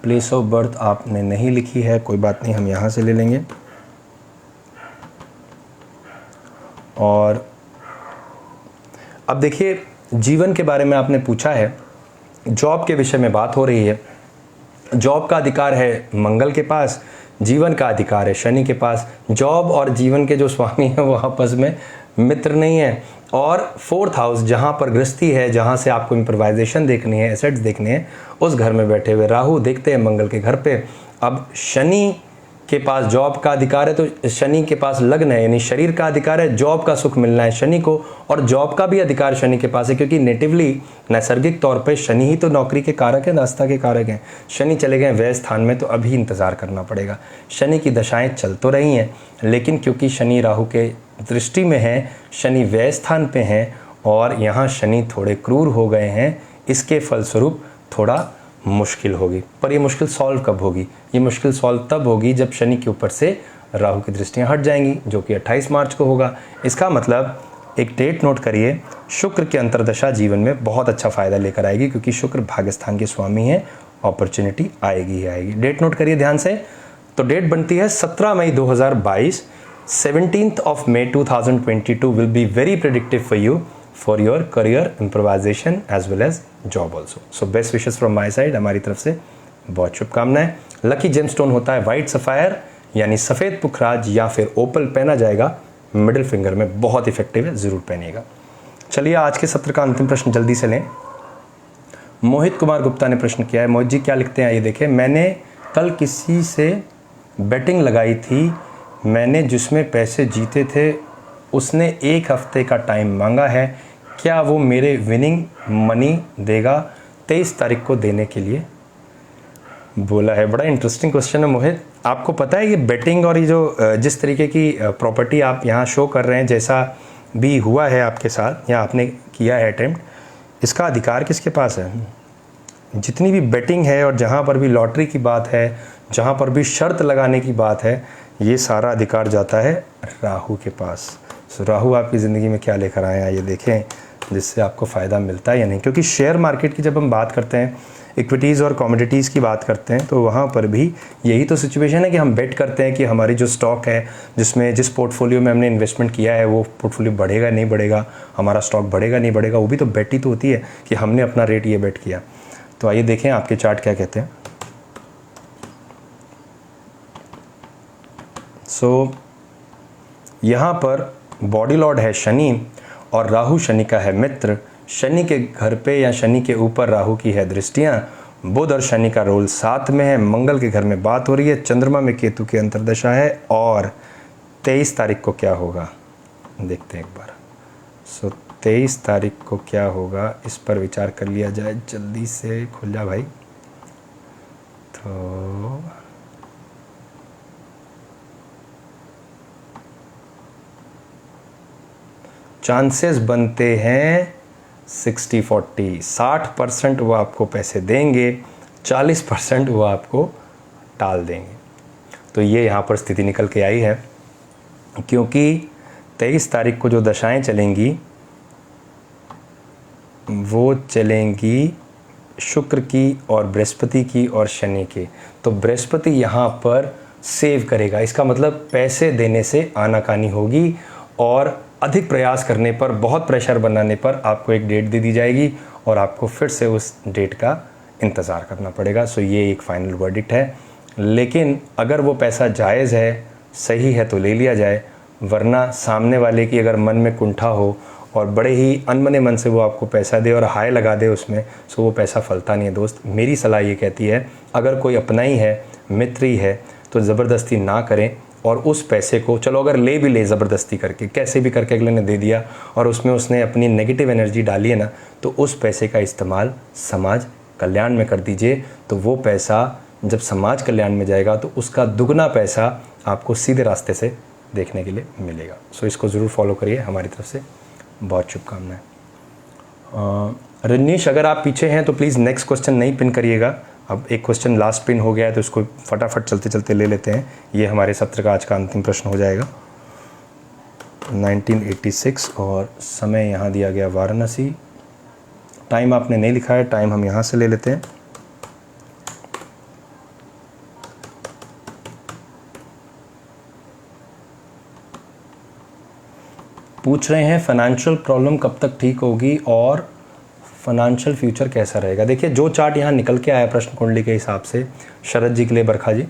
प्लेस ऑफ बर्थ आपने नहीं लिखी है, कोई बात नहीं, हम यहाँ से ले लेंगे। और अब देखिए, जीवन के बारे में आपने पूछा है, जॉब के विषय में बात हो रही है। जॉब का अधिकार है मंगल के पास, जीवन का अधिकार है शनि के पास। जॉब और जीवन के जो स्वामी हैं वो आपस में मित्र नहीं है। और 4th हाउस जहाँ पर गृहस्थी है, जहाँ से आपको इम्प्रोवाइजेशन देखनी है, एसेट्स देखने हैं, उस घर में बैठे हुए राहु देखते हैं मंगल के घर पे। अब शनि के पास जॉब का अधिकार है, तो शनि के पास लग्न है, यानी शरीर का अधिकार है, जॉब का सुख मिलना है शनि को, और जॉब का भी अधिकार शनि के पास है, क्योंकि नेटिवली नैसर्गिक तौर पे शनि ही तो नौकरी के कारक हैं, दास्ता के कारक हैं। शनि चले गए व्यय स्थान में, तो अभी इंतज़ार करना पड़ेगा। शनि की दशाएं चल तो रही हैं, लेकिन क्योंकि शनि राहु के दृष्टि में है, शनि व्यय स्थान पे हैं, और यहाँ शनि थोड़े क्रूर हो गए हैं, इसके फलस्वरूप थोड़ा मुश्किल होगी। पर ये मुश्किल सॉल्व कब होगी? ये मुश्किल सॉल्व तब होगी जब शनि के ऊपर से राहु की दृष्टियाँ हट जाएंगी, जो कि 28 मार्च को होगा। इसका मतलब एक डेट नोट करिए, शुक्र की अंतर्दशा जीवन में बहुत अच्छा फ़ायदा लेकर आएगी, क्योंकि शुक्र भाग्यस्थान के स्वामी हैं, अपॉर्चुनिटी आएगी ही आएगी। डेट नोट करिए ध्यान से। तो डेट बनती है 17 मई 2022। 17th of May 2022 will be very predictive for you for your career, improvisation as well as job also. So best wishes from my side, हमारी तरफ से बहुत शुभकामनाएं। लकी जेमस्टोन होता है वाइट सफायर यानी सफ़ेद पुखराज या फिर ओपल, पहना जाएगा मिडिल फिंगर में, बहुत इफेक्टिव है, ज़रूर पहनिएगा। चलिए आज के सत्र का अंतिम प्रश्न जल्दी से लें। मोहित कुमार गुप्ता ने प्रश्न किया है। मोहित जी क्या लिखते हैं, ये देखिए। मैंने कल किसी से बेटिंग लगाई थी, मैंने जिसमें पैसे जीते थे उसने 1 हफ्ते का टाइम मांगा है, क्या वो मेरे विनिंग मनी देगा 23 तारीख को देने के लिए बोला है? बड़ा इंटरेस्टिंग क्वेश्चन है मोहित। आपको पता है ये बेटिंग और ये जो जिस तरीके की प्रॉपर्टी आप यहाँ शो कर रहे हैं, जैसा भी हुआ है आपके साथ या आपने किया है अटेम्प्ट, इसका अधिकार किसके पास है? जितनी भी बेटिंग है और जहाँ पर भी लॉटरी की बात है, जहाँ पर भी शर्त लगाने की बात है, ये सारा अधिकार जाता है राहु के पास। सो राहु आपकी ज़िंदगी में क्या लेकर आए हैं ये देखें, जिससे आपको फ़ायदा मिलता है या नहीं। क्योंकि शेयर मार्केट की जब हम बात करते हैं, इक्विटीज़ और कमोडिटीज़ की बात करते हैं, तो वहाँ पर भी यही तो सिचुएशन है कि हम बेट करते हैं कि हमारी जो स्टॉक है, जिस पोर्टफोलियो में हमने इन्वेस्टमेंट किया है, वो पोर्टफोलियो बढ़ेगा नहीं बढ़ेगा, हमारा स्टॉक बढ़ेगा नहीं बढ़ेगा, वो भी तो बेट ही तो होती है कि हमने अपना रेट ये बेट किया। तो आइए देखें आपके चार्ट क्या कहते हैं। सो यहाँ पर बॉडी लॉर्ड है शनि और राहु शनि का है मित्र। शनि के घर पे या शनि के ऊपर राहु की है दृष्टियाँ। बुध और शनि का रोल साथ में है। मंगल के घर में बात हो रही है। चंद्रमा में केतु की अंतर्दशा है। और 23 तारीख को क्या होगा देखते हैं एक बार। सो 23 तारीख को क्या होगा, इस पर विचार कर लिया जाए। जल्दी से खुल जा भाई। तो चांसेस बनते हैं 60-40। 60% वो आपको पैसे देंगे, 40% वो आपको टाल देंगे। तो ये यहाँ पर स्थिति निकल के आई है, क्योंकि 23 तारीख को जो दशाएं चलेंगी वो चलेंगी शुक्र की और बृहस्पति की और शनि की। तो बृहस्पति यहाँ पर सेव करेगा। इसका मतलब पैसे देने से आनाकानी होगी और अधिक प्रयास करने पर, बहुत प्रेशर बनाने पर आपको एक डेट दे दी जाएगी और आपको फिर से उस डेट का इंतज़ार करना पड़ेगा। सो ये एक फाइनल वर्डिक्ट है। लेकिन अगर वो पैसा जायज़ है, सही है, तो ले लिया जाए, वरना सामने वाले की अगर मन में कुंठा हो और बड़े ही अनमने मन से वो आपको पैसा दे और हाय लगा दे उसमें, सो वो पैसा फलता नहीं है दोस्त। मेरी सलाह ये कहती है, अगर कोई अपना ही है, मित्र ही है, तो ज़बरदस्ती ना करें। और उस पैसे को चलो अगर ले भी ले ज़बरदस्ती करके, कैसे भी करके अगले ने दे दिया और उसमें उसने अपनी नेगेटिव एनर्जी डाली है ना, तो उस पैसे का इस्तेमाल समाज कल्याण में कर दीजिए। तो वो पैसा जब समाज कल्याण में जाएगा तो उसका दुगना पैसा आपको सीधे रास्ते से देखने के लिए मिलेगा। सो इसको ज़रूर फॉलो करिए। हमारी तरफ से बहुत शुभकामनाएं। रजनीश, अगर आप पीछे हैं तो प्लीज़ नेक्स्ट क्वेश्चन नहीं पिन करिएगा। अब एक क्वेश्चन लास्ट पिन हो गया है, तो इसको फटाफट चलते चलते ले लेते हैं। ये हमारे सत्र का आज का अंतिम प्रश्न हो जाएगा। 1986 और समय यहाँ दिया गया वाराणसी। टाइम आपने नहीं लिखा है, टाइम हम यहाँ से ले लेते हैं। पूछ रहे हैं फाइनेंशियल प्रॉब्लम कब तक ठीक होगी और फाइनेंशियल फ्यूचर कैसा रहेगा। देखिए जो चार्ट यहाँ निकल के आया प्रश्न कुंडली के हिसाब से शरद जी के लिए, बरखा जी,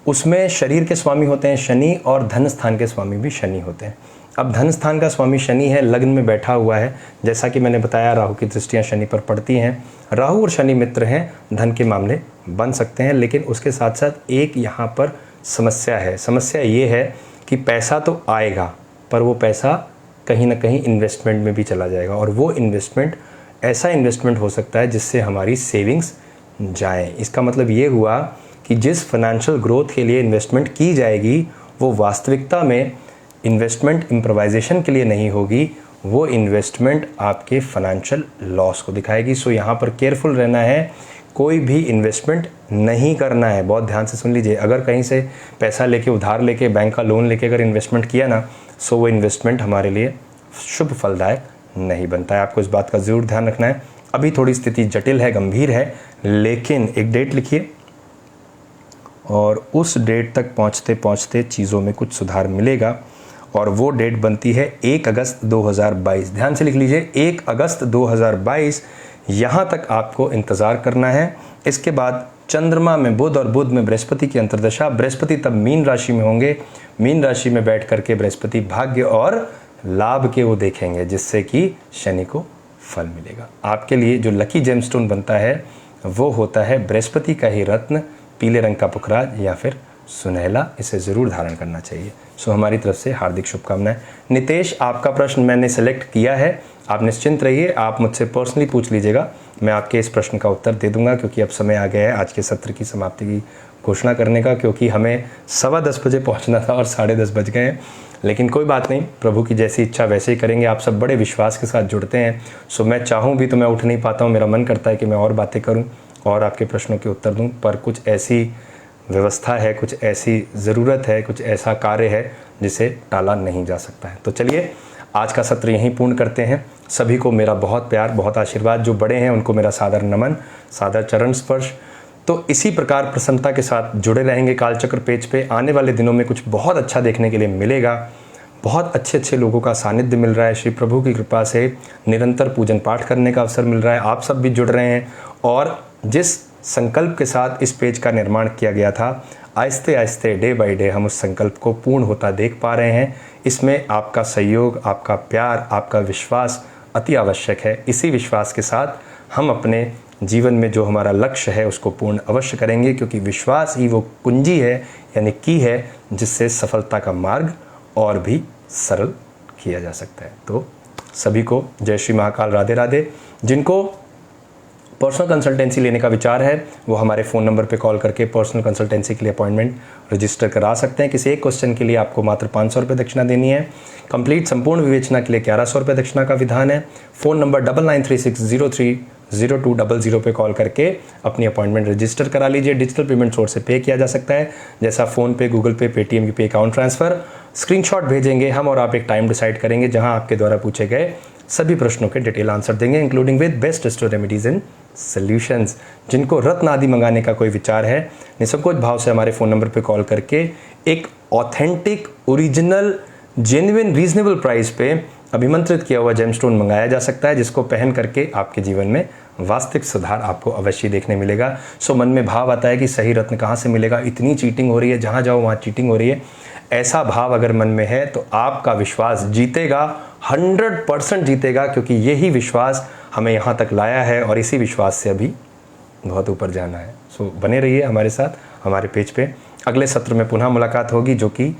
उसमें शरीर के स्वामी होते हैं शनि और धन स्थान के स्वामी भी शनि होते हैं। अब धन स्थान का स्वामी शनि है, लग्न में बैठा हुआ है। जैसा कि मैंने बताया, राहु की दृष्टियाँ शनि पर पड़ती हैं। राहु और शनि मित्र हैं, धन के मामले बन सकते हैं। लेकिन उसके साथ साथ एक यहाँ पर समस्या है। समस्या ये है कि पैसा तो आएगा, पर वो पैसा कहीं ना कहीं इन्वेस्टमेंट में भी चला जाएगा। और वो इन्वेस्टमेंट ऐसा इन्वेस्टमेंट हो सकता है जिससे हमारी सेविंग्स जाएं। इसका मतलब ये हुआ कि जिस फाइनेंशियल ग्रोथ के लिए इन्वेस्टमेंट की जाएगी, वो वास्तविकता में इन्वेस्टमेंट इम्प्रोवाइजेशन के लिए नहीं होगी, वो इन्वेस्टमेंट आपके फाइनेंशियल लॉस को दिखाएगी। सो यहाँ पर केयरफुल रहना है, कोई भी इन्वेस्टमेंट नहीं करना है। बहुत ध्यान से सुन लीजिए, अगर कहीं से पैसा लेके, उधार लेके, बैंक का लोन लेके अगर इन्वेस्टमेंट किया ना, सो वो इन्वेस्टमेंट हमारे लिए शुभ फलदायक नहीं बनता है। आपको इस बात का ज़रूर ध्यान रखना है। अभी थोड़ी स्थिति जटिल है, गंभीर है, लेकिन एक डेट लिखिए और उस डेट तक पहुँचते पहुँचते चीज़ों में कुछ सुधार मिलेगा। और वो डेट बनती है 1 अगस्त 2022। ध्यान से लिख लीजिए, 1 अगस्त 2022। यहाँ तक आपको इंतज़ार करना है। इसके बाद चंद्रमा में बुध और बुध में बृहस्पति की अंतर्दशा। बृहस्पति तब मीन राशि में होंगे। मीन राशि में बैठ करके बृहस्पति भाग्य और लाभ के वो देखेंगे, जिससे कि शनि को फल मिलेगा। आपके लिए जो लकी जेमस्टोन बनता है वो होता है बृहस्पति का ही रत्न, पीले रंग का पुखराज या फिर सुनहला। इसे ज़रूर धारण करना चाहिए। सो हमारी तरफ से हार्दिक शुभकामनाएं। नितेश, आपका प्रश्न मैंने सेलेक्ट किया है, आप निश्चिंत रहिए, आप मुझसे पर्सनली पूछ लीजिएगा, मैं आपके इस प्रश्न का उत्तर दे दूंगा। क्योंकि अब समय आ गया है आज के सत्र की समाप्ति की घोषणा करने का, क्योंकि हमें 10:15 बजे पहुंचना था और 10:30 बज गए हैं। लेकिन कोई बात नहीं, प्रभु की जैसी इच्छा वैसे ही करेंगे। आप सब बड़े विश्वास के साथ जुड़ते हैं। सो मैं चाहूँ भी तो मैं उठ नहीं पाता हूँ, मेरा मन करता है कि मैं और बातें करूँ और आपके प्रश्नों के उत्तर दूँ, पर कुछ ऐसी व्यवस्था है, कुछ ऐसी ज़रूरत है, कुछ ऐसा कार्य है जिसे टाला नहीं जा सकता है। तो चलिए आज का सत्र यहीं पूर्ण करते हैं। सभी को मेरा बहुत प्यार, बहुत आशीर्वाद। जो बड़े हैं उनको मेरा सादर नमन, सादर चरण स्पर्श। तो इसी प्रकार प्रसन्नता के साथ जुड़े रहेंगे कालचक्र पेज पे। आने वाले दिनों में कुछ बहुत अच्छा देखने के लिए मिलेगा। बहुत अच्छे अच्छे लोगों का सानिध्य मिल रहा है। श्री प्रभु की कृपा से निरंतर पूजन पाठ करने का अवसर मिल रहा है। आप सब भी जुड़ रहे हैं और जिस संकल्प के साथ इस पेज का निर्माण किया गया था, आहिस्ते आहिस्ते डे बाय डे हम उस संकल्प को पूर्ण होता देख पा रहे हैं। इसमें आपका सहयोग, आपका प्यार, आपका विश्वास अति आवश्यक है। इसी विश्वास के साथ हम अपने जीवन में जो हमारा लक्ष्य है उसको पूर्ण अवश्य करेंगे, क्योंकि विश्वास ही वो कुंजी है, यानी की है, जिससे सफलता का मार्ग और भी सरल किया जा सकता है। तो सभी को जय श्री महाकाल, राधे राधे। जिनको पर्सनल कंसल्टेंसी लेने का विचार है वो हमारे फ़ोन नंबर पे कॉल करके पर्सनल कंसल्टेंसी के लिए अपॉइंटमेंट रजिस्टर करा सकते हैं। किसी एक क्वेश्चन के लिए आपको मात्र 500 रुपये दक्षिणा देनी है। कंप्लीट संपूर्ण विवेचना के लिए 1100 रुपये दक्षिणा का विधान है। फ़ोन नंबर 9936030200 पे कॉल करके अपनी अपॉइंटमेंट रजिस्टर करा लीजिए। डिजिटल पेमेंट सोर्स से पे किया जा सकता है, जैसा फ़ोन पे, गूगल पे, पेटीएम की पे, अकाउंट ट्रांसफ़र। स्क्रीनशॉट भेजेंगे हम और आप एक टाइम डिसाइड करेंगे जहां आपके द्वारा पूछे गए सभी प्रश्नों के डिटेल आंसर देंगे, including with best store remedies and solutions. जिनको रत्न आदि मंगाने का कोई विचार है, निसंकोच भाव से हमारे फ़ोन नंबर पे कॉल करके एक authentic, original, genuine, reasonable price पे अभिमंत्रित किया हुआ जेमस्टोन मंगाया जा सकता है, जिसको पहन करके आपके जीवन में वास्तविक सुधार आपको अवश्य देखने मिलेगा। सो मन में भाव आता है कि सही रत्न कहाँ से मिलेगा, इतनी चीटिंग हो रही है, जहाँ जाओ वहाँ चीटिंग हो रही है। ऐसा भाव अगर मन में है तो आपका विश्वास जीतेगा, 100% जीतेगा, क्योंकि यही विश्वास हमें यहाँ तक लाया है और इसी विश्वास से अभी बहुत ऊपर जाना है। सो बने रहिए हमारे साथ, हमारे पेज पे। अगले सत्र में पुनः मुलाकात होगी, जो कि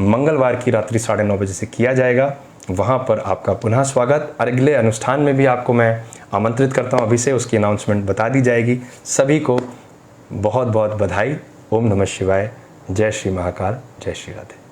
मंगलवार की रात्रि 9:30 बजे से किया जाएगा। वहाँ पर आपका पुनः स्वागत। अगले अनुष्ठान में भी आपको मैं आमंत्रित करता हूँ, अभी से उसकी अनाउंसमेंट बता दी जाएगी। सभी को बहुत बहुत बधाई। ओम नमः शिवाय। जय श्री महाकाल, जय श्री राधे।